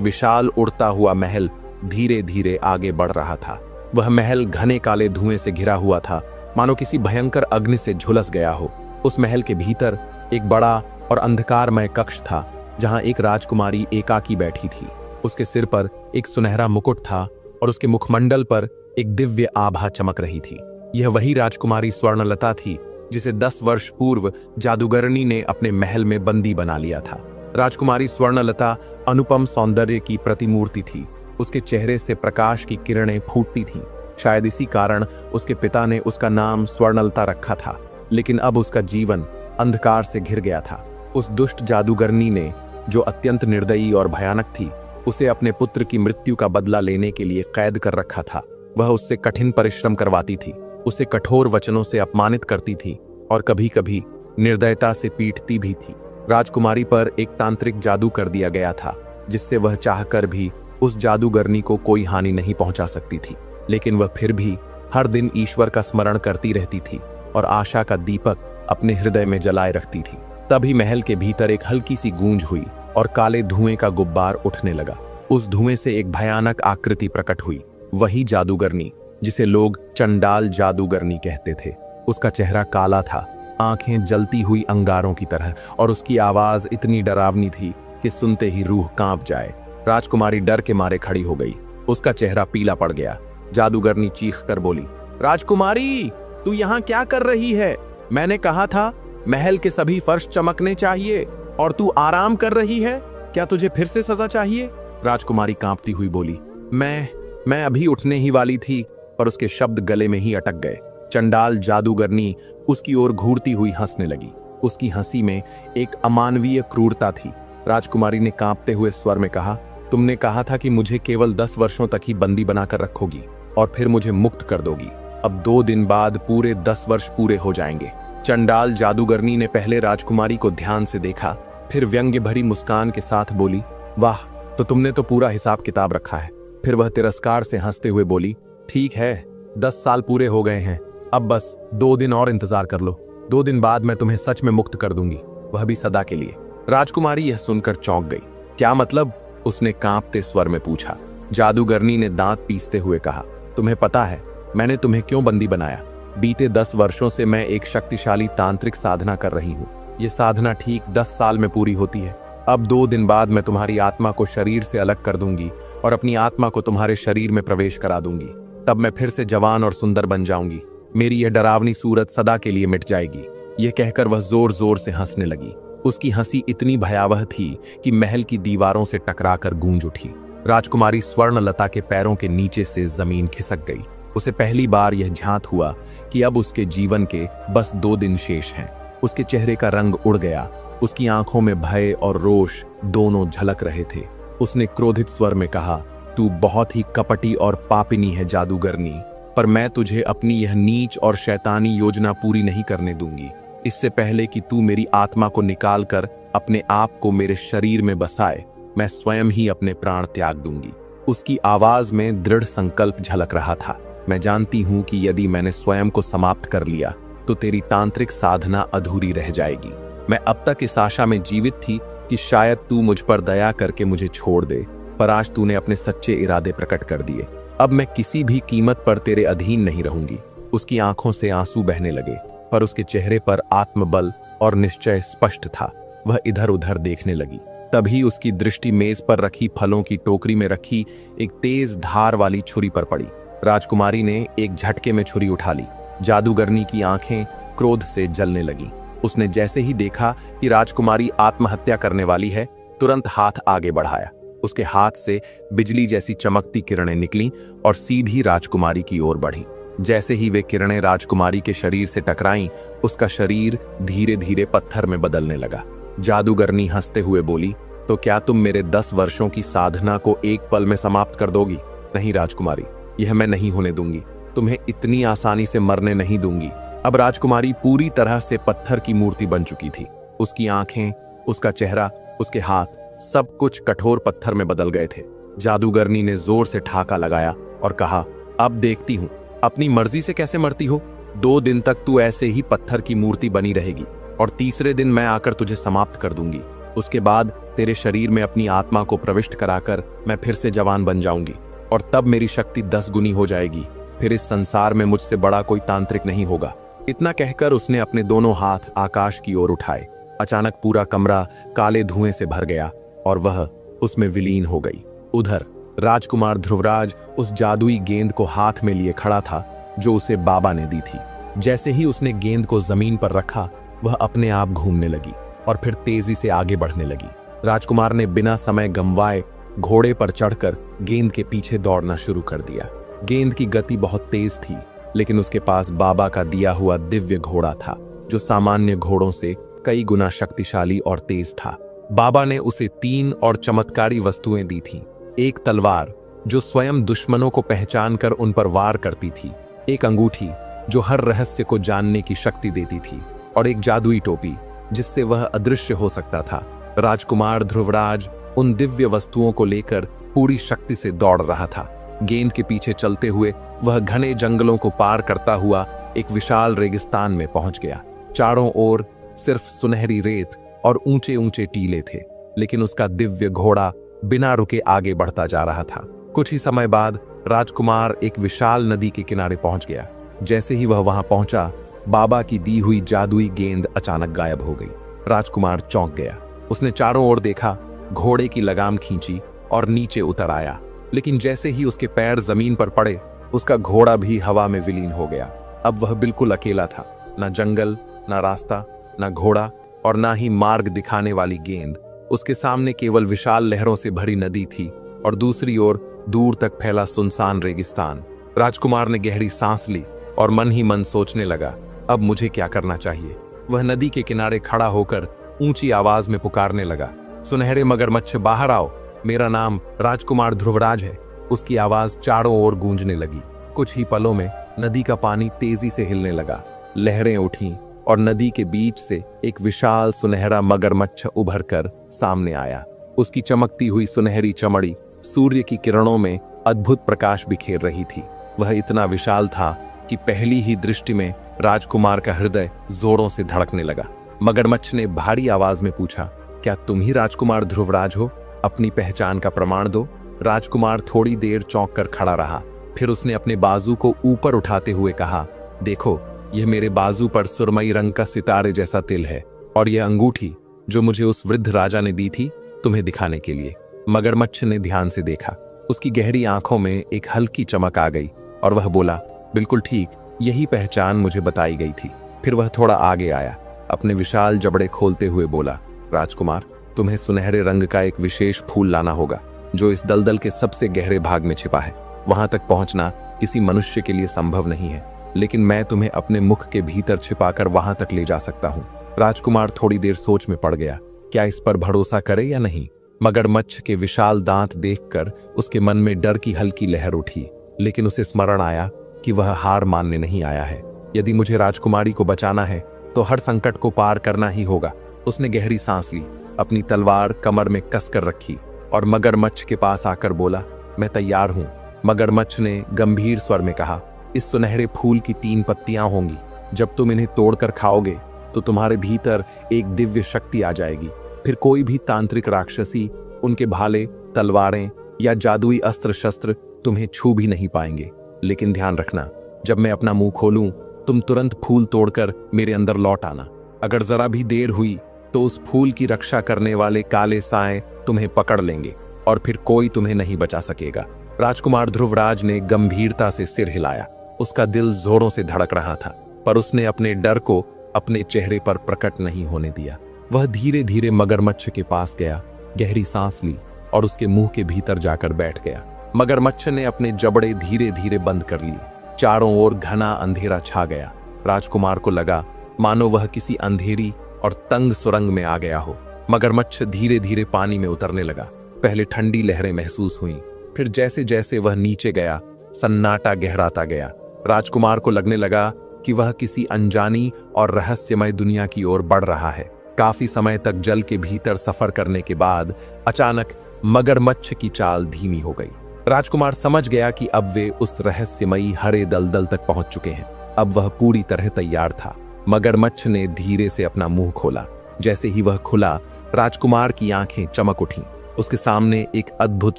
विशाल उड़ता हुआ महल धीरे धीरे आगे बढ़ रहा था। वह महल घने काले धुएं से घिरा हुआ था, मानो किसी भयंकर अग्नि से झुलस गया हो। उस महल के भीतर एक बड़ा और अंधकारमय कक्ष था जहां एक राजकुमारी एकाकी बैठी थी। उसके सिर पर एक सुनहरा मुकुट था और उसके मुखमंडल पर एक दिव्य आभा चमक रही थी। यह वही राजकुमारी स्वर्णलता थी जिसे 10 वर्ष पूर्व जादूगरनी ने अपने महल में बंदी बना लिया था। राजकुमारी स्वर्णलता अनुपम सौंदर्य की प्रतिमूर्ति थी। उसके चेहरे से प्रकाश की किरणें फूटती थीं। शायद इसी कारण उसके पिता ने उसका नाम स्वर्णलता रखा था, लेकिन अब उसका जीवन अंधकार से घिर गया था। उस दुष्ट जादूगरनी ने, जो अत्यंत निर्दयी और भयानक थी, उसे अपने पुत्र की मृत्यु का बदला लेने के लिए कैद कर रखा था। वह उससे कठिन परिश्रम करवाती थी, उसे कठोर वचनों से अपमानित करती थी और कभी कभी निर्दयता से पीटती भी थी। राजकुमारी पर एक तांत्रिक जादू कर दिया गया था जिससे वह चाहकर भी उस जादूगरनी को कोई हानि नहीं पहुंचा सकती थी, लेकिन वह फिर भी हर दिन ईश्वर का स्मरण करती रहती थी और आशा का दीपक अपने हृदय में जलाए रखती थी। तभी महल के भीतर एक हल्की सी गूंज हुई और काले धुएं का गुब्बार उठने लगा। उस धुएं से एक भयानक आकृति प्रकट हुई, वही जादूगरनी जिसे लोग चंडाल जादूगरनी कहते थे। उसका चेहरा काला था, आंखें जलती हुई अंगारों की तरह, और उसकी आवाज इतनी डरावनी थी कि सुनते ही रूह कांप जाए। राजकुमारी डर के मारे खड़ी हो गई, उसका चेहरा पीला पड़ गया। जादूगरनी चीख कर बोली, राजकुमारी, तू यहाँ क्या कर रही है? मैंने कहा था महल के सभी फर्श चमकने चाहिए और तू आराम कर रही है। क्या तुझे फिर से सजा चाहिए? राजकुमारी कांपती हुई बोली, मैं अभी उठने ही वाली थी, पर उसके शब्द गले में ही अटक गए। चंडाल जादूगरनी उसकी ओर घूरती हुई हंसने लगी। उसकी हंसी में एक अमानवीय क्रूरता थी। राजकुमारी ने कांपते हुए स्वर में कहा, तुमने कहा था कि मुझे केवल 10 वर्षों तक ही बंदी बनाकर रखोगी और फिर मुझे मुक्त कर दोगी। अब 2 दिन बाद पूरे 10 वर्ष पूरे हो जाएंगे। चंडाल जादूगरनी ने पहले राजकुमारी को ध्यान से देखा, फिर व्यंग्य भरी मुस्कान के साथ बोली, वाह, तो तुमने तो पूरा हिसाब किताब रखा है। फिर वह तिरस्कार से हंसते हुए बोली, ठीक है, 10 साल पूरे हो गए हैं, अब बस 2 दिन और इंतजार कर लो। 2 दिन बाद मैं तुम्हें सच में मुक्त कर दूंगी, वह भी सदा के लिए। राजकुमारी यह सुनकर चौंक गई। क्या मतलब? उसने कांपते स्वर में पूछा। जादूगरनी ने दांत पीसते हुए कहा, तुम्हें पता है मैंने तुम्हें क्यों बंदी बनाया? बीते 10 वर्षों से मैं एक शक्तिशाली तांत्रिक साधना कर रही हूँ। ये साधना ठीक 10 साल में पूरी होती है। अब 2 दिन बाद मैं तुम्हारी आत्मा को शरीर से अलग कर दूंगी और अपनी आत्मा को तुम्हारे शरीर में प्रवेश करा दूंगी। तब मैं फिर से जवान और सुंदर बन जाऊंगी। मेरी यह डरावनी सूरत सदा के लिए मिट जाएगी। यह कहकर वह जोर जोर से हंसने लगी। उसकी हंसी इतनी भयावह थी कि महल की दीवारों से टकराकर गूंज उठी। राजकुमारी स्वर्णलता के पैरों के नीचे से जमीन खिसक गई। उसे पहली बार यह ज्ञात हुआ कि अब उसके जीवन के बस 2 दिन शेष हैं। उसके चेहरे का रंग उड़ गया, उसकी आंखों में भय और रोष दोनों झलक रहे थे। उसने क्रोधित स्वर में कहा, तू बहुत ही कपटी और पापिनी है जादूगरनी, पर मैं तुझे अपनी यह नीच और शैतानी योजना पूरी नहीं करने दूंगी। इससे पहले कि तू मेरी आत्मा को निकाल कर अपने आप को मेरे शरीर में बसाए, मैं स्वयं ही अपने प्राण त्याग दूंगी। उसकी आवाज में दृढ़ संकल्प झलक रहा था। मैं जानती हूं कि यदि मैंने स्वयं को समाप्त कर लिया तो तेरी तांत्रिक साधना अधूरी रह जाएगी। मैं अब तक इस आशा में जीवित थी कि शायद तू मुझ पर दया करके मुझे छोड़ दे, पर आज तूने अपने सच्चे इरादे प्रकट कर दिए। अब मैं किसी भी कीमत पर तेरे अधीन नहीं रहूंगी। उसकी आंखों से आंसू बहने लगे, पर उसके चेहरे पर आत्मबल और निश्चय स्पष्ट था। वह इधर उधर देखने लगी। तभी उसकी दृष्टि मेज पर रखी फलों की टोकरी में रखी एक तेज धार वाली छुरी पर पड़ी। राजकुमारी ने एक झटके में छुरी उठा ली। जादूगरनी की आंखें क्रोध से जलने लगीं। उसने जैसे ही देखा कि राजकुमारी आत्महत्या करने वाली है, तुरंत हाथ आगे बढ़ाया। उसके हाथ से बिजली जैसी चमकती किरणें निकलीं और सीधी राजकुमारी की ओर बढ़ीं। जैसे ही वे किरणें राजकुमारी के शरीर से टकराईं, उसका शरीर धीरे धीरे पत्थर में बदलने लगा। जादूगरनी हंसते हुए बोली, तो क्या तुम मेरे 10 वर्षों की साधना को एक पल में समाप्त कर दोगी? नहीं राजकुमारी, यह मैं नहीं होने दूंगी। तुम्हें इतनी आसानी से मरने नहीं दूंगी। अब राजकुमारी पूरी तरह से पत्थर की मूर्ति बन चुकी थी। उसकी आंखें, उसका चेहरा, उसके हाथ, सब कुछ कठोर पत्थर में बदल गए थे। जादूगरनी ने जोर से ठाका लगाया और कहा, अब देखती हूं अपनी मर्जी से कैसे मरती हो। 2 दिन तक तू ऐसे ही पत्थर की मूर्ति बनी रहेगी और तीसरे दिन मैं आकर तुझे समाप्त कर दूंगी। उसके बाद तेरे शरीर में अपनी आत्मा को प्रविष्ट कराकर मैं फिर से जवान बन जाऊंगी और तब मेरी शक्ति 10 गुनी हो जाएगी। फिर इस संसार में मुझसे बड़ा कोई तांत्रिक नहीं होगा। इतना कहकर उसने अपने दोनों हाथ आकाश की ओर उठाए। अचानक पूरा कमरा काले धुएं से भर गया और वह उसमें विलीन हो गई। उधर राजकुमार ध्रुवराज उस जादुई गेंद को हाथ में लिए खड़ा था जो उसे बाबा ने दी थी। जैसे ही उसने गेंद को जमीन पर रखा, वह अपने आप घूमने लगी और फिर तेजी से आगे बढ़ने लगी। राजकुमार ने बिना समय गंवाए घोड़े पर चढ़कर गेंद के पीछे दौड़ना शुरू कर दिया। गेंद की गति बहुत तेज थी, लेकिन उसके पास बाबा का दिया हुआ दिव्य घोड़ा था जो सामान्य घोड़ों से कई गुना शक्तिशाली और तेज था। बाबा ने उसे 3 और चमत्कारी वस्तुएं दी थीं। एक तलवार जो स्वयं दुश्मनों को पहचानकर उन पर वार करती थी, एक अंगूठी जो हर रहस्य को जानने की शक्ति देती थी, और एक जादुई टोपी जिससे वह अदृश्य हो सकता था। राजकुमार ध्रुवराज उन दिव्य वस्तुओं को लेकर पूरी शक्ति से दौड़ रहा था। गेंद के पीछे चलते हुए वह घने जंगलों को पार करता हुआ एक विशाल रेगिस्तान में पहुंच गया। चारों ओर सिर्फ सुनहरी रेत और ऊंचे ऊंचे टीले थे, लेकिन उसका दिव्य घोड़ा बिना रुके आगे बढ़ता जा रहा था। कुछ ही समय बाद राजकुमार एक विशाल नदी के किनारे पहुंच गया। जैसे ही वह वहां पहुंचा, बाबा की दी हुई जादुई गेंद अचानक गायब हो गई। राजकुमार चौंक गया। उसने चारों ओर देखा, घोड़े की लगाम खींची और नीचे उतर आया, लेकिन जैसे ही उसके पैर जमीन पर पड़े, उसका घोड़ा भी हवा में विलीन हो गया। अब वह बिल्कुल अकेला था। न जंगल, न रास्ता, न घोड़ा और न ही मार्ग दिखाने वाली गेंद। उसके सामने केवल विशाल लहरों से भरी नदी थी और दूसरी ओर दूर तक फैला सुनसान रेगिस्तान। राजकुमार ने गहरी सांस ली और मन ही मन सोचने लगा, अब मुझे क्या करना चाहिए। वह नदी के किनारे खड़ा होकर ऊंची आवाज में पुकारने लगा, सुनहरे मगरमच्छ बाहर आओ, मेरा नाम राजकुमार ध्रुवराज है। उसकी आवाज चारों ओर गूंजने लगी। कुछ ही पलों में नदी का पानी तेजी से हिलने लगा, लहरें उठीं और नदी के बीच से एक विशाल सुनहरा मगरमच्छ उभर कर सामने आया। उसकी चमकती हुई सुनहरी चमड़ी सूर्य की किरणों में अद्भुत प्रकाश बिखेर रही थी। वह इतना विशाल था कि पहली ही दृष्टि में राजकुमार का हृदय जोरों से धड़कने लगा। मगरमच्छ ने भारी आवाज में पूछा, क्या तुम ही राजकुमार ध्रुवराज हो? अपनी पहचान का प्रमाण दो। राजकुमार थोड़ी देर चौंक कर खड़ा रहा, फिर उसने अपने बाजू को ऊपर उठाते हुए कहा, देखो, यह मेरे बाजू पर सुरमई रंग का सितारे जैसा तिल है और यह अंगूठी जो मुझे उस वृद्ध राजा ने दी थी तुम्हें दिखाने के लिए। मगरमच्छ ने ध्यान से देखा। उसकी गहरी आंखों में एक हल्की चमक आ गई और वह बोला, बिल्कुल ठीक, यही पहचान मुझे बताई गई थी। फिर वह थोड़ा आगे आया, अपने विशाल जबड़े खोलते हुए बोला, राजकुमार, तुम्हें सुनहरे रंग का एक विशेष फूल लाना होगा जो इस दलदल के सबसे गहरे भाग में छिपा है। वहां तक पहुंचना किसी मनुष्य के लिए संभव नहीं है, लेकिन मैं तुम्हें अपने मुख के भीतर छिपाकर वहां तक ले जा सकता हूं। राजकुमार थोड़ी देर सोच में पड़ गया, क्या इस पर भरोसा करे या नहीं। मगरमच्छ के विशाल दांत देखकर उसके मन में डर की हल्की लहर उठी, लेकिन उसे स्मरण आया कि वह हार मानने नहीं आया है। यदि मुझे राजकुमारी को बचाना है तो हर संकट को पार करना ही होगा। उसने गहरी सांस ली, अपनी तलवार कमर में कसकर रखी और मगरमच्छ के पास आकर बोला, मैं तैयार हूं। मगरमच्छ ने गंभीर स्वर में कहा, इस सुनहरे फूल की 3 पत्तियां होंगी। जब तुम इन्हें तोड़कर खाओगे तो तुम्हारे भीतर एक दिव्य शक्ति आ जाएगी। फिर कोई भी तांत्रिक राक्षसी, उनके भाले, तलवारें या जादुई अस्त्र शस्त्र तुम्हें छू भी नहीं पाएंगे। लेकिन ध्यान रखना, जब मैं अपना मुंह खोलूं तुम तुरंत फूल तोड़कर मेरे अंदर लौट आना। अगर जरा भी देर हुई तो उस फूल की रक्षा करने वाले काले साए तुम्हें पकड़ लेंगे और फिर कोई तुम्हें नहीं बचा सकेगा। राजकुमार ध्रुवराज ने गंभीरता से सिर हिलाया। उसका दिल जोरों से धड़क रहा था, पर उसने अपने डर को अपने चेहरे पर प्रकट नहीं होने दिया। वह धीरे धीरे मगरमच्छ के पास गया, गहरी सांस ली और उसके मुंह के भीतर जाकर बैठ गया। मगरमच्छ ने अपने जबड़े धीरे धीरे बंद कर लिए। चारों ओर घना अंधेरा छा गया। राजकुमार को लगा मानो वह किसी अंधेरी और तंग सुरंग में आ गया हो। मगरमच्छ धीरे धीरे पानी में उतरने लगा। पहले ठंडी लहरें महसूस हुईं, फिर जैसे जैसे वह नीचे गया सन्नाटा गहराता गया। राजकुमार को लगने लगा कि वह किसी अनजानी और रहस्यमय दुनिया की ओर बढ़ रहा है। काफी समय तक जल के भीतर सफर करने के बाद अचानक मगरमच्छ की चाल धीमी हो गई। राजकुमार समझ गया कि अब वे उस रहस्यमयी हरे दलदल तक पहुंच चुके हैं। अब वह पूरी तरह तैयार था। मगरमच्छ ने धीरे से अपना मुंह खोला। जैसे ही वह खुला, राजकुमार की आंखें चमक उठीं। उसके सामने एक अद्भुत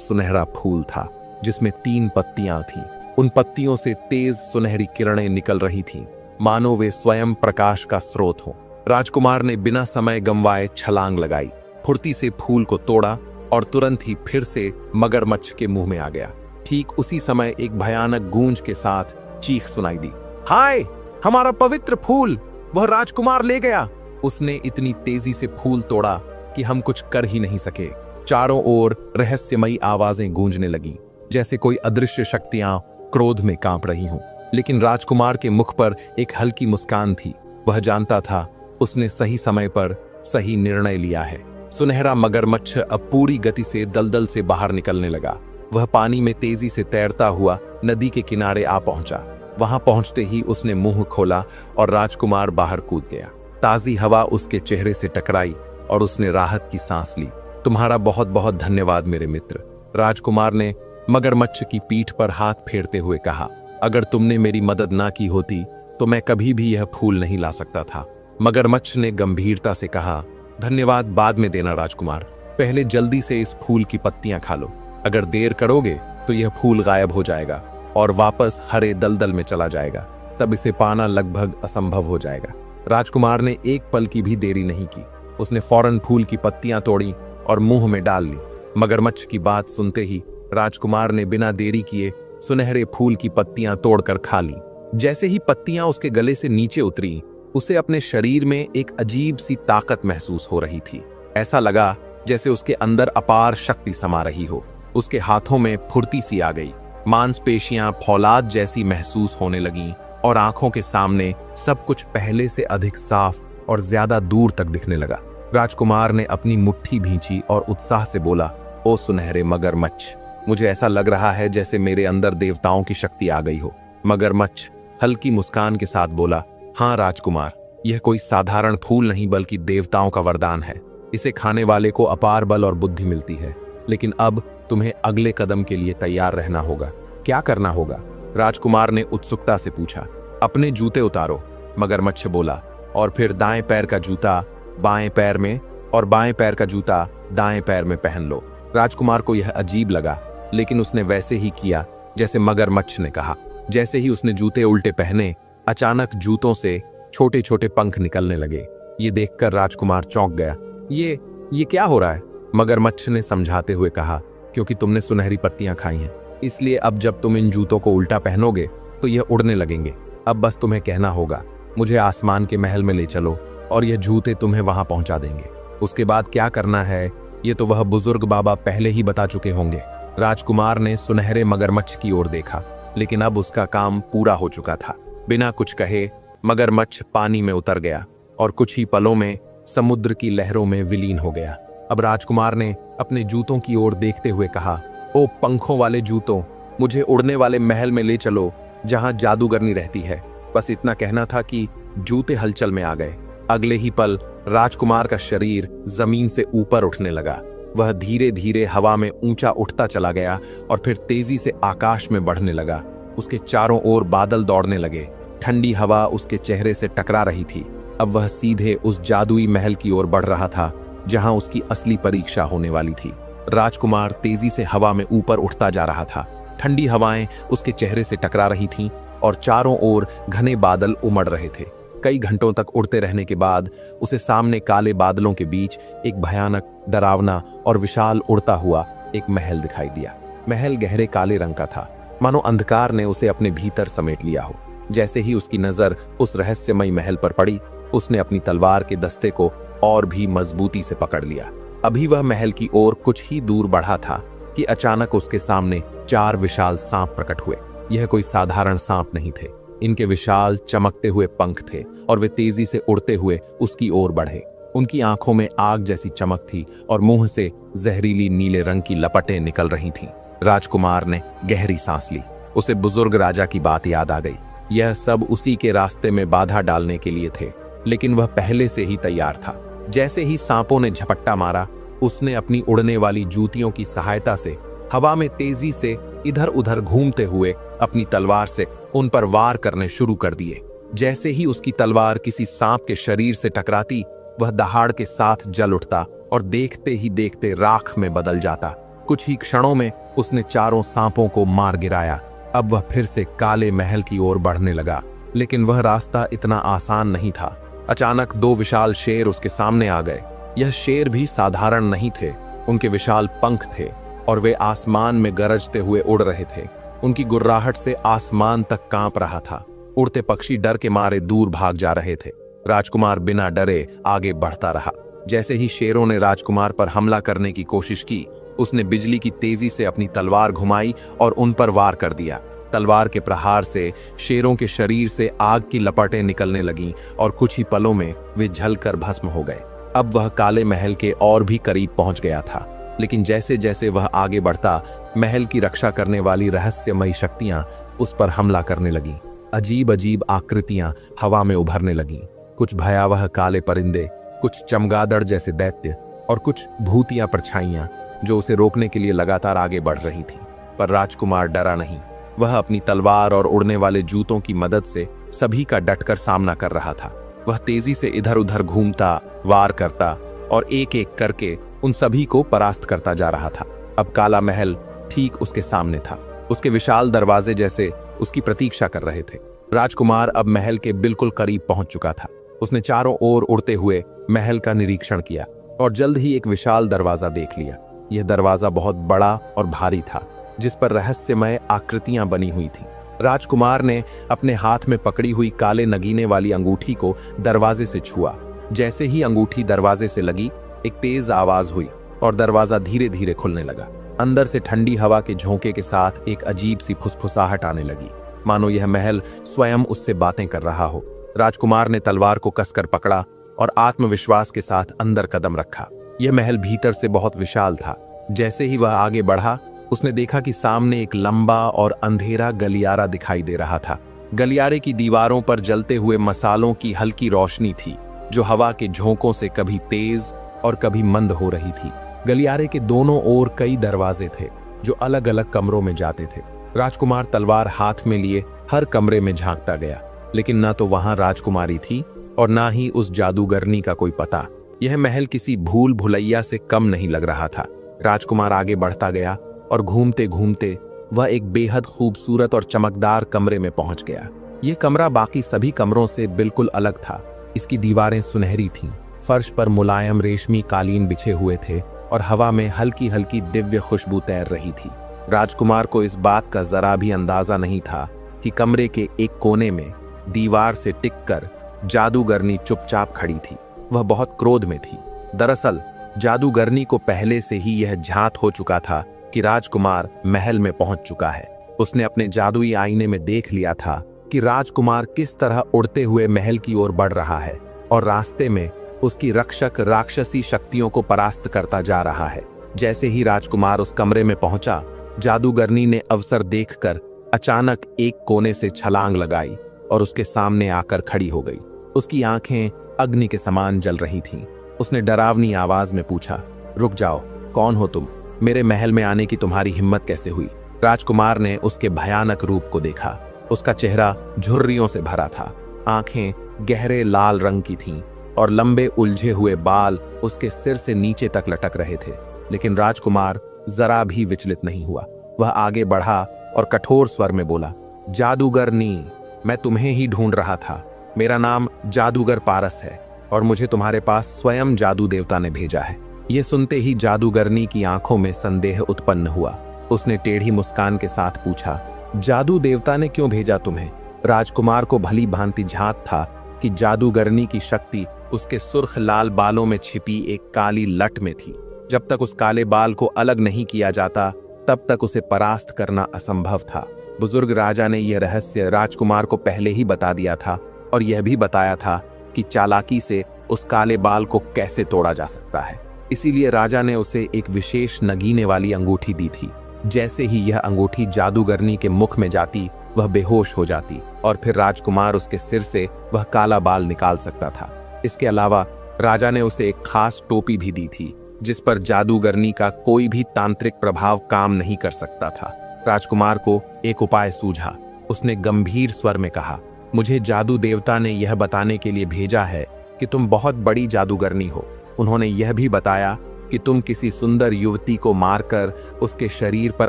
सुनहरा फूल था जिसमें 3 पत्तियां थीं। उन पत्तियों से तेज सुनहरी किरणें निकल रही थीं, मानो वे स्वयं प्रकाश का स्रोत हो। राजकुमार ने बिना समय गंवाए छलांग लगाई, फुर्ती से फूल को तोड़ा और तुरंत ही फिर से मगरमच्छ के मुंह में आ गया। ठीक उसी समय एक भयानक गूंज के साथ चीख सुनाई दी, हाय, हमारा पवित्र फूल वह राजकुमार ले गया। उसने इतनी तेजी से फूल तोड़ा कि हम कुछ कर ही नहीं सके। चारों ओर रहस्यमयी आवाजें गूंजने लगीं, जैसे कोई अदृश्य शक्तियां क्रोध में कांप रही हों। लेकिन राजकुमार के मुख पर एक हल्की मुस्कान थी। वह जानता था उसने सही समय पर सही निर्णय लिया है। सुनहरा मगरमच्छ अब पूरी गति से दलदल से बाहर निकलने लगा। वह पानी में तेजी से तैरता हुआ नदी के किनारे आ पहुंचा। वहां पहुंचते ही उसने मुंह खोला और राजकुमार बाहर कूद गया। ताजी हवा उसके चेहरे से टकराई और उसने राहत की सांस ली। तुम्हारा बहुत बहुत धन्यवाद मेरे मित्र। राजकुमार ने मगरमच्छ की पीठ पर हाथ फेरते हुए कहा, अगर तुमने मेरी मदद ना की होती तो मैं कभी भी यह फूल नहीं ला सकता था। मगरमच्छ ने गंभीरता से कहा, धन्यवाद बाद में देना राजकुमार, पहले जल्दी से इस फूल की पत्तियां खा लो। अगर देर करोगे तो यह फूल गायब हो जाएगा और वापस हरे दलदल में चला जाएगा, तब इसे पाना लगभग असंभव हो जाएगा। राजकुमार ने एक पल की भी देरी नहीं की, उसने फौरन फूल की पत्तियां तोड़ी और मुंह में डाल ली। मगरमच्छ की बात सुनते ही राजकुमार ने बिना देरी किए सुनहरे फूल की पत्तियां तोड़कर खा ली। जैसे ही पत्तियां उसके गले से नीचे उतरी, उसे अपने शरीर में एक अजीब सी ताकत महसूस हो रही थी। ऐसा लगा जैसे उसके अंदर अपार शक्ति समा रही हो। उसके हाथों में फुर्ती सी आ गई, मांसपेशियां फौलाद जैसी महसूस होने लगीं और आंखों के सामने सब कुछ पहले से अधिक साफ और ज्यादा दूर तक दिखने लगा। राजकुमार ने अपनी मुट्ठी भींची और उत्साह से बोला, ओ सुनहरे मगरमच्छ, मुझे ऐसा लग रहा है जैसे मेरे अंदर देवताओं की शक्ति आ गई हो। मगरमच्छ हल्की मुस्कान के साथ बोला, हाँ राजकुमार, यह कोई साधारण फूल नहीं बल्कि देवताओं का वरदान है। इसे खाने वाले को अपार बल और बुद्धि मिलती है। लेकिन अब तुम्हें अगले कदम के लिए तैयार रहना होगा। क्या करना होगा? राजकुमार ने उत्सुकता से पूछा। अपने जूते उतारो, मगरमच्छ बोला, और फिर दाएं पैर का जूता बाएं पैर में और बाएं पैर का जूता दाएं पैर में पहन लो। राजकुमार को यह अजीब लगा, लेकिन उसने वैसे ही किया जैसे मगरमच्छ ने कहा। जैसे ही उसने जूते उल्टे पहने, अचानक जूतों से छोटे छोटे पंख निकलने लगे। ये देखकर राजकुमार चौंक गया। ये क्या हो रहा है? मगरमच्छ ने समझाते हुए कहा, क्योंकि तुमने सुनहरी पत्तियां खाई हैं, इसलिए अब जब तुम इन जूतों को उल्टा पहनोगे तो यह उड़ने लगेंगे। अब बस तुम्हें कहना होगा, मुझे आसमान के महल में ले चलो, और यह जूते तुम्हें वहां पहुंचा देंगे। उसके बाद क्या करना है ये तो वह बुजुर्ग बाबा पहले ही बता चुके होंगे। राजकुमार ने सुनहरे मगरमच्छ की ओर देखा, लेकिन अब उसका काम पूरा हो चुका था। बिना कुछ कहे मगरमच्छ पानी में उतर गया और कुछ ही पलों में समुद्र की लहरों में विलीन हो गया। अब राजकुमार ने अपने जूतों की ओर देखते हुए कहा, ओ पंखों वाले जूतों, मुझे उड़ने वाले महल में ले चलो जहां जादूगरनी रहती है। बस इतना कहना था कि जूते हलचल में आ गए। अगले ही पल राजकुमार का शरीर जमीन से ऊपर उठने लगा। वह धीरे धीरे हवा में ऊंचा उठता चला गया और फिर तेजी से आकाश में बढ़ने लगा। उसके चारों ओर बादल दौड़ने लगे। ठंडी हवा उसके चेहरे से टकरा रही थी। अब वह सीधे उस जादुई महल की ओर बढ़ रहा था जहां उसकी असली परीक्षा होने वाली थी। राजकुमार तेजी से हवा में ऊपर उठता जा रहा था। ठंडी हवाएं उसके चेहरे से टकरा रही थीं और चारों ओर घने बादल उमड़ रहे थे। कई घंटों तक उड़ते रहने के बाद उसे सामने काले बादलों के बीच एक भयानक, डरावना और विशाल उड़ता हुआ एक महल दिखाई दिया। महल गहरे काले रंग का था, मानो अंधकार ने उसे अपने भीतर समेट लिया हो। जैसे ही उसकी नजर उस रहस्यमयी महल पर पड़ी, उसने अपनी तलवार के दस्ते को और भी मजबूती से पकड़ लिया। अभी वह महल की ओर कुछ ही दूर बढ़ा था कि अचानक उसके सामने 4 विशाल सांप प्रकट हुए। यह कोई साधारण सांप नहीं थे। इनके विशाल चमकते हुए पंख थे और वे तेजी से उड़ते हुए उसकी ओर बढ़े। उनकी आंखों में आग जैसी चमक थी और मुंह से जहरीली नीले रंग की लपटें निकल रही थीं। राजकुमार ने गहरी सांस ली। उसे बुजुर्ग राजा की बात याद आ गई। यह सब उसी के रास्ते में बाधा डालने के लिए थे, लेकिन वह पहले से ही तैयार था। जैसे ही सांपों ने झपट्टा मारा, उसने अपनी उड़ने वाली जूतियों की सहायता से हवा में तेजी से इधर उधर घूमते हुए अपनी तलवार से उन पर वार करने शुरू कर दिए। जैसे ही उसकी तलवार किसी सांप के शरीर से टकराती, वह दहाड़ के साथ जल उठता और देखते ही देखते राख में बदल जाता। कुछ ही क्षणों में उसने चारों सांपों को मार गिराया। अब वह फिर से काले महल की ओर बढ़ने लगा, लेकिन वह रास्ता इतना आसान नहीं था। अचानक 2 विशाल शेर उसके सामने आ गए। यह शेर भी साधारण नहीं थे। उनके विशाल पंख थे और वे आसमान में गरजते हुए उड़ रहे थे। उनकी गुर्राहट से आसमान तक कांप रहा था। उड़ते पक्षी डर के मारे दूर भाग जा रहे थे। राजकुमार बिना डरे आगे बढ़ता रहा। जैसे ही शेरों ने राजकुमार पर हमला करने की कोशिश की, उसने बिजली की तेजी से अपनी तलवार घुमाई और उन पर वार कर दिया। तलवार के प्रहार से शेरों के शरीर से आग की लपटें निकलने लगीं और कुछ ही पलों में वे जलकर भस्म हो गए। अब वह काले महल के और भी करीब पहुंच गया था, लेकिन जैसे जैसे वह आगे बढ़ता, महल की रक्षा करने वाली रहस्यमयी शक्तियां उस पर हमला करने लगीं। अजीब अजीब आकृतियां हवा में उभरने लगीं। कुछ भयावह काले परिंदे, कुछ चमगादड़ जैसे दैत्य और कुछ भूतिया परछाइयां जो उसे रोकने के लिए लगातार आगे बढ़ रही थीं। पर राजकुमार डरा नहीं। वह अपनी तलवार और उड़ने वाले जूतों की मदद से सभी का डटकर सामना कर रहा था। वह तेजी से इधर उधर घूमता, वार करता और एक एक करके उन सभी को परास्त करता जा रहा था। अब काला महल ठीक उसके सामने था। उसके विशाल दरवाजे जैसे उसकी प्रतीक्षा कर रहे थे। राजकुमार अब महल के बिल्कुल करीब पहुंच चुका था। उसने चारों ओर उड़ते हुए महल का निरीक्षण किया और जल्द ही एक विशाल दरवाजा देख लिया। यह दरवाजा बहुत बड़ा और भारी था, जिस पर रहस्यमय आकृतियां बनी हुई थीं। राजकुमार ने अपने हाथ में पकड़ी हुई काले नगीने वाली अंगूठी को दरवाजे से छुआ। जैसे ही अंगूठी दरवाजे से लगी, एक तेज आवाज हुई और दरवाजा धीरे धीरे खुलने लगा। अंदर से ठंडी हवा के झोंके के साथ एक अजीब सी फुसफुसाहट आने लगी, मानो यह महल स्वयं उससे बातें कर रहा हो। राजकुमार ने तलवार को कसकर पकड़ा और आत्मविश्वास के साथ अंदर कदम रखा। यह महल भीतर से बहुत विशाल था। जैसे ही वह आगे बढ़ा, उसने देखा कि सामने एक लंबा और अंधेरा गलियारा दिखाई दे रहा था। गलियारे की दीवारों पर जलते हुए मसालों की हल्की रोशनी थी, जो हवा के झोंकों से कभी तेज और कभी मंद हो रही थी। गलियारे के दोनों ओर कई दरवाजे थे, जो अलग अलग कमरों में जाते थे। राजकुमार तलवार हाथ में लिए हर कमरे में झांकता गया, लेकिन न तो वहां राजकुमारी थी और ना ही उस जादूगरनी का कोई पता। यह महल किसी भूल भुलैया से कम नहीं लग रहा था। राजकुमार आगे बढ़ता गया और घूमते घूमते वह एक बेहद खूबसूरत और चमकदार कमरे में पहुंच गया। यह कमरा बाकी सभी कमरों से बिल्कुल अलग था। इसकी दीवारें सुनहरी थीं, फर्श पर मुलायम रेशमी कालीन बिछे हुए थे और हवा में हल्की हल्की दिव्य खुशबू तैर रही थी। राजकुमार को इस बात का जरा भी अंदाजा नहीं था कि कमरे के एक कोने में दीवार से टिककर जादूगरनी चुपचाप खड़ी थी। वह बहुत क्रोध में थी। दरअसल जादूगरनी को पहले से ही यह झात हो चुका था कि राजकुमार महल में पहुंच चुका है। उसने अपने जादुई आईने में देख लिया था कि राजकुमार किस तरह उड़ते हुए महल की ओर बढ़ रहा है और रास्ते में उसकी रक्षक राक्षसी शक्तियों को परास्त करता जा रहा है। जैसे ही राजकुमार उस कमरे में पहुंचा, जादूगरनी ने अवसर देखकर अचानक एक कोने से छलांग लगाई और उसके सामने आकर खड़ी हो गई। उसकी आंखें अग्नि के समान जल रही थीं। उसने डरावनी आवाज में पूछा, रुक जाओ, कौन हो तुम? मेरे महल में आने की तुम्हारी हिम्मत कैसे हुई? राजकुमार ने उसके भयानक रूप को देखा। उसका चेहरा झुर्रियों से भरा था, आंखें गहरे लाल रंग की थीं और लंबे उलझे हुए बाल उसके सिर से नीचे तक लटक रहे थे। लेकिन राजकुमार जरा भी विचलित नहीं हुआ। वह आगे बढ़ा और कठोर स्वर में बोला, जादूगरनी, मैं तुम्हें ही ढूंढ रहा था। मेरा नाम जादूगर पारस है और मुझे तुम्हारे पास स्वयं जादू देवता ने भेजा है। यह सुनते ही जादूगरनी की आंखों में संदेह उत्पन्न हुआ। उसने टेढ़ी मुस्कान के साथ पूछा, जादू देवता ने क्यों भेजा तुम्हें? राजकुमार को भली भांति झांत था कि जादूगरनी की शक्ति उसके सुर्ख लाल बालों में छिपी एक काली लट में थी। जब तक उस काले बाल को अलग नहीं किया जाता, तब तक उसे परास्त करना असंभव था। बुजुर्ग राजा ने यह रहस्य राजकुमार को पहले ही बता दिया था और यह भी बताया था कि चालाकी से उस काले बाल को कैसे तोड़ा जा सकता है। इसीलिए राजा ने उसे एक विशेष नगीने वाली अंगूठी दी थी। जैसे ही यह अंगूठी जादूगरनी के मुख में जाती, वह बेहोश हो जाती और फिर राजकुमार उसके सिर से वह काला बाल निकाल सकता था। इसके अलावा राजा ने उसे एक खास टोपी भी दी थी, जिस पर जादूगरनी का कोई भी तांत्रिक प्रभाव काम नहीं कर सकता था। राजकुमार को एक उपाय सूझा। उसने गंभीर स्वर में कहा, मुझे जादू देवता ने यह बताने के लिए भेजा है कि तुम बहुत बड़ी जादूगरनी हो। उन्होंने यह भी बताया कि तुम किसी सुंदर युवती को मारकर उसके शरीर पर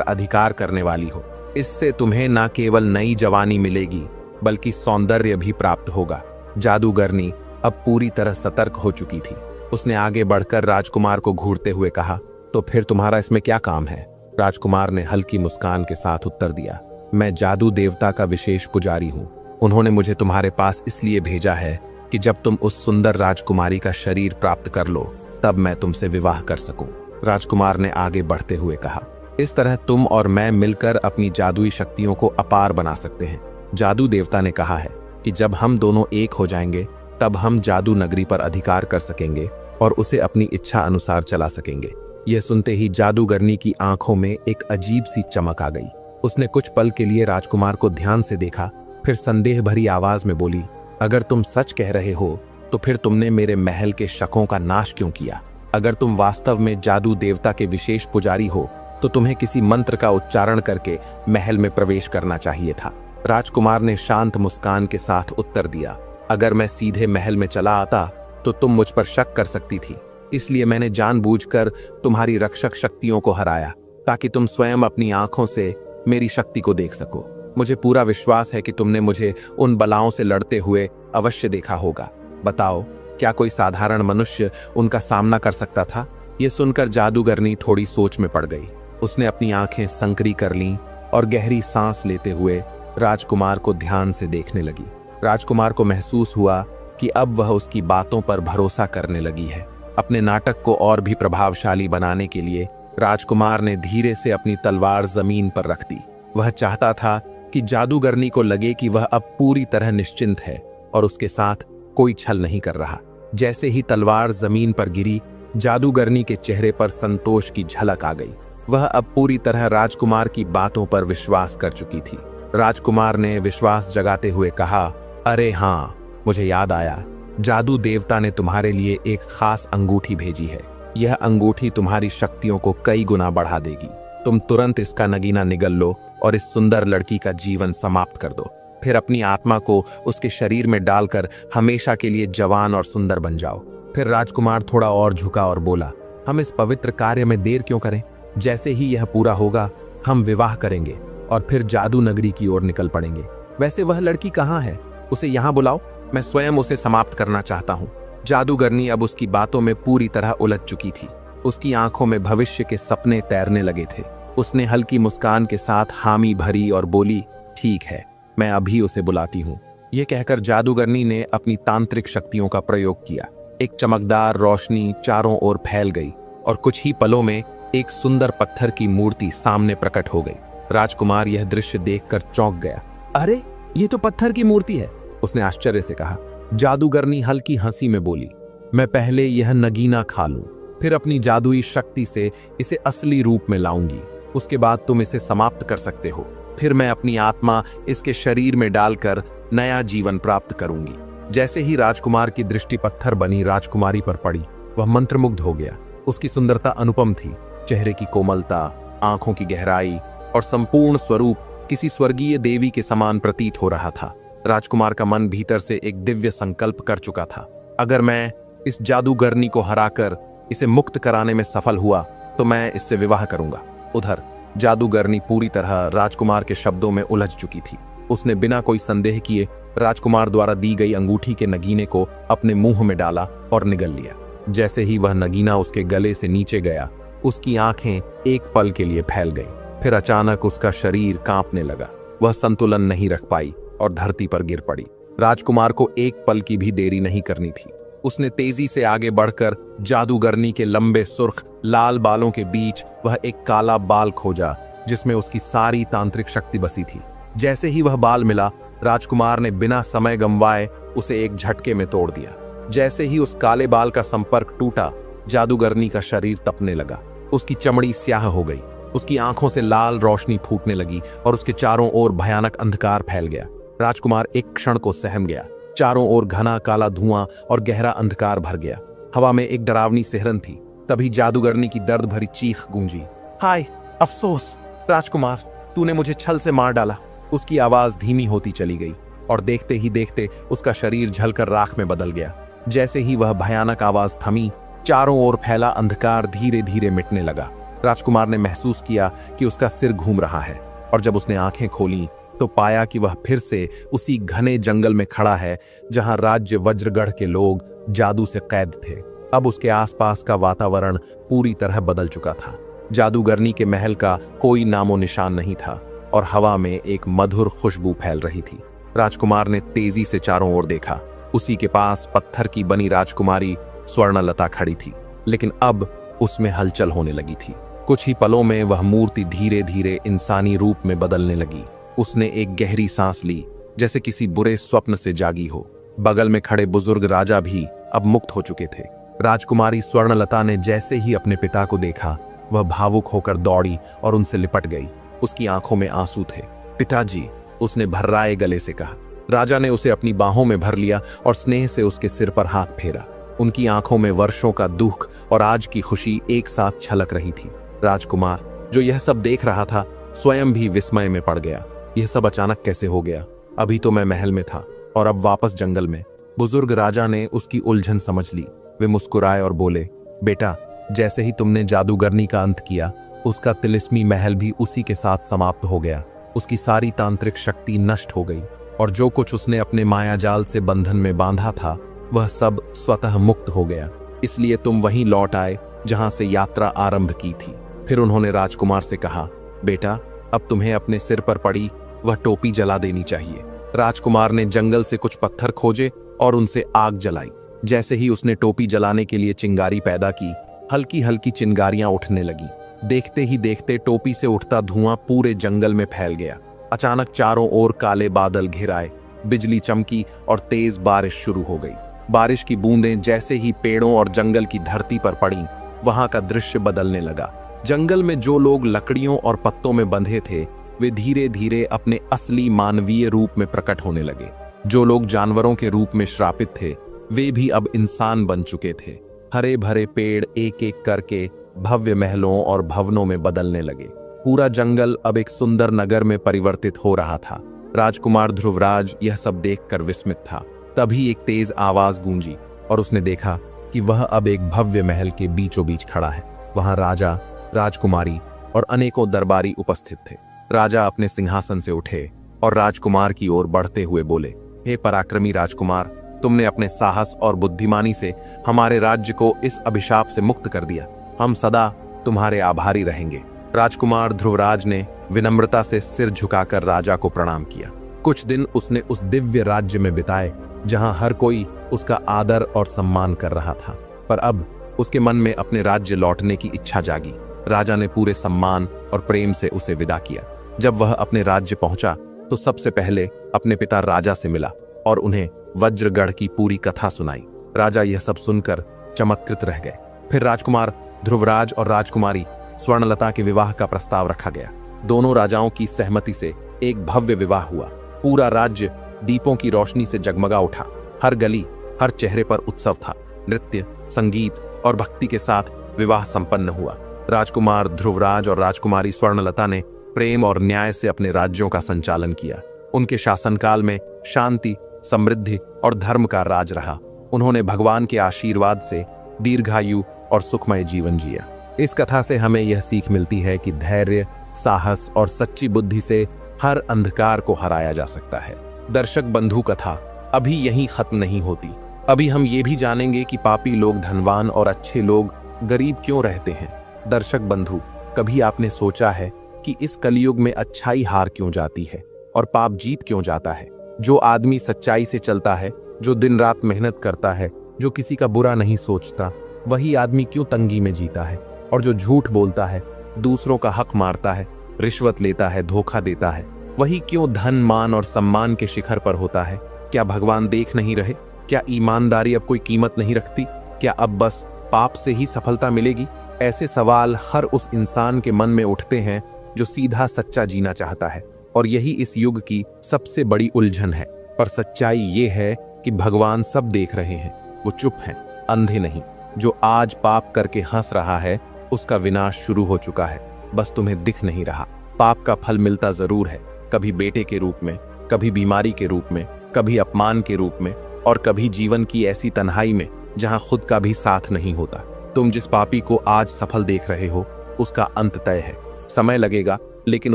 अधिकार करने वाली हो। इससे तुम्हें न केवल नई जवानी मिलेगी, बल्कि सौंदर्य भी प्राप्त होगा। जादूगरनी अब पूरी तरह सतर्क हो चुकी थी। उसने आगे बढ़कर राजकुमार को घूरते हुए कहा, तो फिर तुम्हारा इसमें क्या काम है? राजकुमार ने हल्की मुस्कान के साथ उत्तर दिया, मैं जादू देवता का विशेष पुजारी हूँ। उन्होंने मुझे तुम्हारे पास इसलिए भेजा है कि जब तुम उस सुंदर राजकुमारी का शरीर प्राप्त कर लो, तब मैं तुमसे विवाह कर सकूं। राजकुमार ने आगे बढ़ते हुए कहा, इस तरह तुम और मैं मिलकर अपनी जादुई शक्तियों को अपार बना सकते हैं। जादू देवता ने कहा है कि जब हम दोनों एक हो जाएंगे, तब हम जादू नगरी पर अधिकार कर सकेंगे और उसे अपनी इच्छा अनुसार चला सकेंगे। यह सुनते ही जादूगरनी की आंखों में एक अजीब सी चमक आ गई। उसने कुछ पल के लिए राजकुमार को ध्यान से देखा, फिर संदेह भरी आवाज में बोली, अगर तुम सच कह रहे हो तो फिर तुमने मेरे महल के शकों का नाश क्यों किया? अगर तुम वास्तव में जादू देवता के विशेष पुजारी हो तो तुम्हें किसी मंत्र का उच्चारण करके महल में प्रवेश करना चाहिए था। राजकुमार ने शांत मुस्कान के साथ उत्तर दिया, अगर मैं सीधे महल में चला आता तो तुम मुझ पर शक कर सकती थी, इसलिए मैंने जानबूझकर तुम्हारी रक्षक शक्तियों को हराया ताकि तुम स्वयं अपनी आंखों से मेरी शक्ति को देख सको। मुझे पूरा विश्वास है कि तुमने मुझे उन बलाओं से लड़ते हुए अवश्य देखा होगा। बताओ, क्या कोई साधारण मनुष्य उनका सामना कर सकता था? यह सुनकर जादूगरनी थोड़ी सोच में पड़ गई। उसने अपनी आंखें संकरी कर लीं और गहरी सांस लेते हुए राजकुमार को ध्यान से देखने लगी। राजकुमार को महसूस हुआ कि अब वह उसकी बातों पर भरोसा करने लगी है। अपने नाटक को और भी प्रभावशाली बनाने के लिए राजकुमार ने धीरे से अपनी तलवार जमीन पर रख दी। वह चाहता था कि जादूगरनी को लगे कि वह अब पूरी तरह निश्चिंत है और उसके साथ कोई छल नहीं कर रहा। जैसे ही तलवार जमीन पर गिरी, जादूगरनी के चेहरे पर संतोष की झलक आ गई। वह अब पूरी तरह राजकुमार की बातों पर विश्वास कर चुकी थी। राजकुमार ने विश्वास जगाते हुए कहा, अरे हाँ, मुझे याद आया, जादू देवता ने तुम्हारे लिए एक खास अंगूठी भेजी है। यह अंगूठी तुम्हारी शक्तियों को कई गुना बढ़ा देगी। तुम तुरंत इसका नगीना निगल लो और इस सुंदर लड़की का जीवन समाप्त कर दो। फिर अपनी आत्मा को उसके शरीर में डालकर हमेशा के लिए जवान और सुंदर बन जाओ। फिर राजकुमार थोड़ा और झुका और बोला, हम इस पवित्र कार्य में देर क्यों करें? जैसे ही यह पूरा होगा, हम विवाह करेंगे और फिर जादू नगरी की ओर निकल पड़ेंगे। वैसे वह लड़की कहाँ है? उसे यहाँ बुलाओ, मैं स्वयं उसे समाप्त करना चाहता हूँ। जादूगरनी अब उसकी बातों में पूरी तरह उलझ चुकी थी। उसकी आंखों में भविष्य के सपने तैरने लगे थे। उसने हल्की मुस्कान के साथ हामी भरी और बोली, ठीक है, मैं अभी उसे बुलाती हूँ। यह कहकर जादूगरनी ने अपनी तांत्रिक शक्तियों का प्रयोग किया। एक चमकदार रोशनी चारों ओर फैल गई और कुछ ही पलों में एक सुंदर पत्थर की मूर्ति सामने प्रकट हो गई। राजकुमार यह दृश्य देखकर चौंक गया। अरे, ये तो पत्थर की मूर्ति है, उसने आश्चर्य से कहा। जादूगरनी हल्की हंसी में बोली, मैं पहले यह नगीना खा लूं, फिर अपनी जादुई शक्ति से इसे असली रूप में लाऊंगी। उसके बाद तुम इसे समाप्त कर सकते हो। फिर मैं अपनी आत्मा इसके शरीर में डालकर नया जीवन प्राप्त करूंगी। जैसे ही राजकुमार की दृष्टि पत्थर बनी राजकुमारी पर पड़ी, वह मंत्रमुग्ध हो गया। उसकी सुंदरता अनुपम थी। चेहरे की कोमलता, आंखों की गहराई और संपूर्ण स्वरूप किसी स्वर्गीय देवी के समान प्रतीत हो रहा था। राजकुमार का मन भीतर से एक दिव्य संकल्प कर चुका था, अगर मैं इस जादूगरनी को हराकर इसे मुक्त कराने में सफल हुआ तो मैं इससे विवाह करूंगा। उधर जादूगरनी पूरी तरह राजकुमार के शब्दों में उलझ चुकी थी। उसने बिना कोई संदेह किए राजकुमार द्वारा दी गई अंगूठी के नगीने को अपने मुंह में डाला और निगल लिया। जैसे ही वह नगीना उसके गले से नीचे गया, उसकी आंखें एक पल के लिए फैल गईं। फिर अचानक उसका शरीर कांपने लगा। वह संतुलन नहीं रख पाई और धरती पर गिर पड़ी। राजकुमार को एक पल की भी देरी नहीं करनी थी। उसने तेजी से आगे बढ़कर जादूगरनी के लंबे सुर्ख लाल बालों के बीच वह एक काला बाल खोजा जिसमें उसकी सारी तांत्रिक शक्ति बसी थी। जैसे ही वह बाल मिला, राजकुमार ने बिना समय गंवाए उसे एक झटके में तोड़ दिया। जैसे ही उस काले बाल का संपर्क टूटा, जादूगरनी का शरीर तपने लगा। उसकी चमड़ी स्याह हो गई, उसकी आंखों से लाल रोशनी फूटने लगी और उसके चारों ओर भयानक अंधकार फैल गया। राजकुमार एक क्षण को सहम गया। चारों ओर घना काला धुआं और गहरा अंधकार भर गया। हवा में एक डरावनी सिहरन थी। तभी जादूगरनी की दर्द भरी चीख गूंजी, हाय अफसोस राजकुमार, तूने मुझे छल से मार डाला। उसकी आवाज धीमी होती चली गई और देखते ही देखते उसका शरीर झलकर राख में बदल गया। जैसे ही वह भयानक आवाज थमी, चारों ओर फैला अंधकार धीरे धीरे मिटने लगा। राजकुमार ने महसूस किया कि उसका सिर घूम रहा है और जब उसने आंखें खोली तो पाया कि वह फिर से उसी घने जंगल में खड़ा है जहां राज्य वज्रगढ़ के लोग जादू से कैद थे। अब उसके आसपास का वातावरण पूरी तरह बदल चुका था। जादूगरनी के महल का कोई नामो निशान नहीं था और हवा में एक मधुर खुशबू फैल रही थी। राजकुमार ने तेजी से चारों ओर देखा। उसी के पास पत्थर की बनी राजकुमारी स्वर्णलता खड़ी थी, लेकिन अब उसमें हलचल होने लगी थी। कुछ ही पलों में वह मूर्ति धीरे धीरे इंसानी रूप में बदलने लगी। उसने एक गहरी सांस ली, जैसे किसी बुरे स्वप्न से जागी हो। बगल में खड़े बुजुर्ग राजा भी अब मुक्त हो चुके थे। राजकुमारी स्वर्णलता ने जैसे ही अपने पिता को देखा, वह भावुक होकर दौड़ी और उनसे लिपट गई। उसकी आंखों में आंसू थे। पिताजी, उसने भर्राए गले से कहा। राजा ने उसे अपनी बाहों में भर लिया और स्नेह से उसके सिर पर हाथ फेरा। उनकी आंखों में वर्षों का दुख और आज की खुशी एक साथ छलक रही थी। राजकुमार, जो यह सब देख रहा था स्वयं भी विस्मय में पड़ गया। यह सब अचानक कैसे हो गया? अभी तो मैं महल में था और अब वापस जंगल में। बुजुर्ग राजा ने उसकी उलझन समझ ली। वे मुस्कुराए और बोले, बेटा, जैसे ही तुमने जादूगरनी का अंत किया, उसका तिलिस्मी महल भी उसी के साथ समाप्त हो गया। उसकी सारी तांत्रिक शक्ति नष्ट हो गई और जो कुछ उसने अपने मायाजाल से बंधन में बांधा था वह सब स्वतः मुक्त हो गया। इसलिए तुम वहीं लौट आए जहां से यात्रा आरंभ की थी। फिर उन्होंने राजकुमार से कहा, बेटा, अब तुम्हें अपने सिर पर पड़ी वह टोपी जला देनी चाहिए। राजकुमार ने जंगल से कुछ पत्थर खोजे और उनसे आग जलाई। जैसे ही उसने टोपी जलाने के लिए चिंगारी पैदा की, हल्की हल्की चिंगारियां उठने लगी। देखते ही देखते टोपी से उठता धुआं पूरे जंगल में फैल गया। अचानक चारों ओर काले बादल घिर आए, बिजली चमकी और तेज बारिश शुरू हो गई। बारिश की बूंदें जैसे ही पेड़ों और जंगल की धरती पर पड़ी, वहां का दृश्य बदलने लगा। जंगल में जो लोग लकड़ियों और पत्तों में बंधे थे, वे धीरे धीरे अपने असली मानवीय रूप में प्रकट होने लगे। जो लोग जानवरों के रूप में श्रापित थे, वे भी अब इंसान बन चुके थे। हरे भरे पेड़ एक एक करके भव्य महलों और भवनों में बदलने लगे। पूरा जंगल अब एक सुंदर नगर में परिवर्तित हो रहा था। राजकुमार ध्रुवराज यह सब देखकर विस्मित था। तभी एक तेज आवाज गूंजी और उसने देखा कि वह अब एक भव्य महल के बीचों बीच खड़ा है। वहां राजा, राजकुमारी और अनेकों दरबारी उपस्थित थे। राजा अपने सिंहासन से उठे और राजकुमार की ओर बढ़ते हुए बोले, हे पराक्रमी राजकुमार, तुमने अपने साहस और बुद्धिमानी से हमारे राज्य को इस अभिशाप से मुक्त कर दिया। हम सदा तुम्हारे आभारी रहेंगे। राजकुमार ध्रुवराज ने विनम्रता से सिर झुकाकर राजा को प्रणाम किया। कुछ दिन उसने उस दिव्य राज्य में बिताए जहां हर कोई उसका आदर और सम्मान कर रहा था। पर अब उसके मन में अपने राज्य लौटने की इच्छा जागी। राजा ने पूरे सम्मान और प्रेम से उसे विदा किया। जब वह अपने राज्य पहुंचा तो सबसे पहले अपने पिता राजा से मिला और उन्हें वज्रगढ़ की पूरी कथा सुनाई। राजा यह सब सुनकर चमत्कृत रह गए। फिर राजकुमार ध्रुवराज और राजकुमारी स्वर्णलता के विवाह का प्रस्ताव रखा गया। दोनों राजाओं की सहमति से एक भव्य विवाह हुआ। पूरा राज्य दीपों की रोशनी से जगमगा उठा। हर गली, हर चेहरे पर उत्सव था। नृत्य, संगीत और भक्ति के साथ विवाह संपन्न हुआ। राजकुमार ध्रुवराज और राजकुमारी स्वर्णलता ने प्रेम और न्याय से अपने राज्यों का संचालन किया। उनके शासनकाल में शांति, समृद्धि और धर्म का राज रहा। उन्होंने भगवान के आशीर्वाद से दीर्घायु और सुखमय जीवन जिया। इस कथा से हमें यह सीख मिलती है कि धैर्य, साहस और सच्ची बुद्धि से हर अंधकार को हराया जा सकता है। दर्शक बंधु, कथा अभी यहीं खत्म नहीं होती। अभी हम ये भी जानेंगे कि पापी लोग धनवान और अच्छे लोग गरीब क्यों रहते हैं। दर्शक बंधु, कभी आपने सोचा है कि इस कलयुग में अच्छाई हार क्यों जाती है और पाप जीत क्यों जाता है? जो आदमी सच्चाई से चलता है, जो दिन रात मेहनत करता है, जो किसी का बुरा नहीं सोचता, वही आदमी क्यों तंगी में जीता है? और जो झूठ बोलता है, दूसरों का हक मारता है, रिश्वत लेता है, धोखा देता है, वही क्यों धन, मान और सम्मान के शिखर पर होता है? क्या भगवान देख नहीं रहे? क्या ईमानदारी अब कोई कीमत नहीं रखती? क्या अब बस पाप से ही सफलता मिलेगी? ऐसे सवाल हर उस इंसान के मन में उठते हैं जो सीधा सच्चा जीना चाहता है। और यही इस युग की सबसे बड़ी उलझन है। पर सच्चाई ये है कि भगवान सब देख रहे हैं, वो चुप हैं, अंधे नहीं। जो आज पाप करके हंस रहा है, उसका विनाश शुरू हो चुका है, बस तुम्हें दिख नहीं रहा। पाप का फल मिलता जरूर है, कभी बेटे के रूप में, कभी बीमारी के रूप में, कभी अपमान के रूप में और कभी जीवन की ऐसी तन्हाई में जहां खुद का भी साथ नहीं होता। तुम जिस पापी को आज सफल देख रहे हो, उसका अंत तय है। समय लगेगा, लेकिन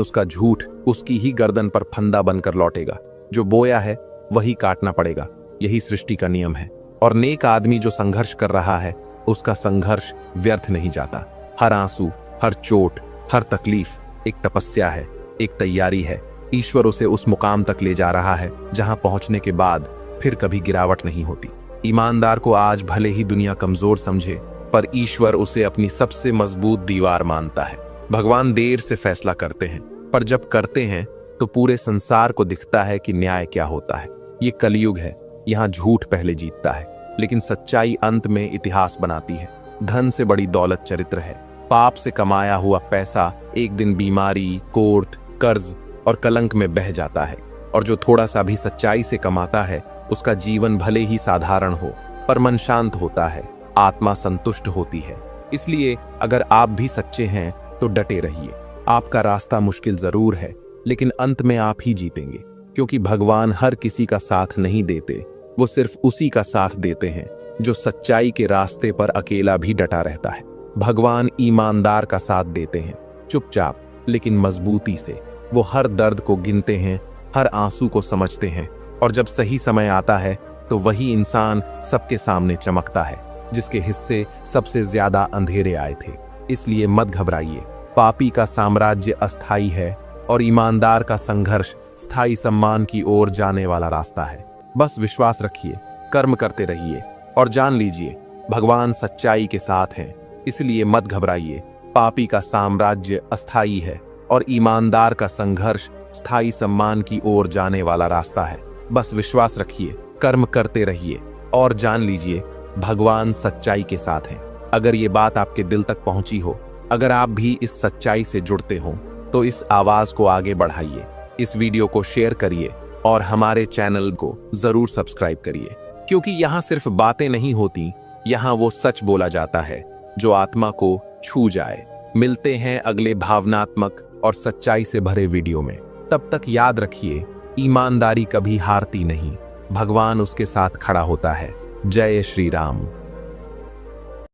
उसका झूठ उसकी ही गर्दन पर फंदा बनकर लौटेगा। जो बोया है वही काटना पड़ेगा, यही सृष्टि का नियम है। और नेक आदमी जो संघर्ष कर रहा है, उसका संघर्ष व्यर्थ नहीं जाता। हर आंसू, हर चोट, हर तकलीफ एक तपस्या है, एक तैयारी है। ईश्वर उसे उस मुकाम तक ले जा रहा है जहां पहुंचने के बाद फिर कभी गिरावट नहीं होती। ईमानदार को आज भले ही दुनिया कमजोर समझे, पर ईश्वर उसे अपनी सबसे मजबूत दीवार मानता है। भगवान देर से फैसला करते हैं, पर जब करते हैं तो पूरे संसार को दिखता है कि न्याय क्या होता है। ये कलयुग है, यहाँ झूठ पहले जीतता है, लेकिन सच्चाई अंत में इतिहास बनाती है। धन से बड़ी दौलत चरित्र है। पाप से कमाया हुआ पैसा एक दिन बीमारी, कोर्ट, कर्ज और कलंक में बह जाता है। और जो थोड़ा सा भी सच्चाई से कमाता है, उसका जीवन भले ही साधारण हो, पर मन शांत होता है, आत्मा संतुष्ट होती है। इसलिए अगर आप भी सच्चे हैं तो डटे रहिए, आपका रास्ता मुश्किल जरूर है, लेकिन अंत में आप ही जीतेंगे, क्योंकि भगवान हर किसी का साथ नहीं देते, वो सिर्फ उसी का साथ देते हैं जो सच्चाई के रास्ते पर अकेला भी डटा रहता है। भगवान ईमानदार का साथ देते हैं, चुपचाप लेकिन मजबूती से। वो हर दर्द को गिनते हैं, हर आंसू को समझते हैं, और जब सही समय आता है तो वही इंसान सबके सामने चमकता है जिसके हिस्से सबसे ज्यादा अंधेरे आए थे। इसलिए मत घबराइए, पापी का साम्राज्य अस्थाई है और ईमानदार का संघर्ष स्थायी सम्मान की ओर जाने वाला रास्ता है। बस विश्वास रखिए, कर्म करते रहिए और जान लीजिए भगवान सच्चाई के साथ हैं। इसलिए मत घबराइए, पापी का साम्राज्य अस्थाई है और ईमानदार का संघर्ष स्थायी सम्मान की ओर जाने वाला रास्ता है। बस विश्वास रखिए, कर्म करते रहिए और जान लीजिए भगवान सच्चाई के साथ हैं। अगर ये बात आपके दिल तक पहुंची हो, अगर आप भी इस सच्चाई से जुड़ते हो, तो इस आवाज को आगे बढ़ाइए, इस वीडियो को शेयर करिए और हमारे चैनल को जरूर सब्सक्राइब करिए, क्योंकि यहाँ सिर्फ बातें नहीं होती, यहाँ वो सच बोला जाता है जो आत्मा को छू जाए। मिलते हैं अगले भावनात्मक और सच्चाई से भरे वीडियो में। तब तक याद रखिए, ईमानदारी कभी हारती नहीं, भगवान उसके साथ खड़ा होता है। जय श्री राम।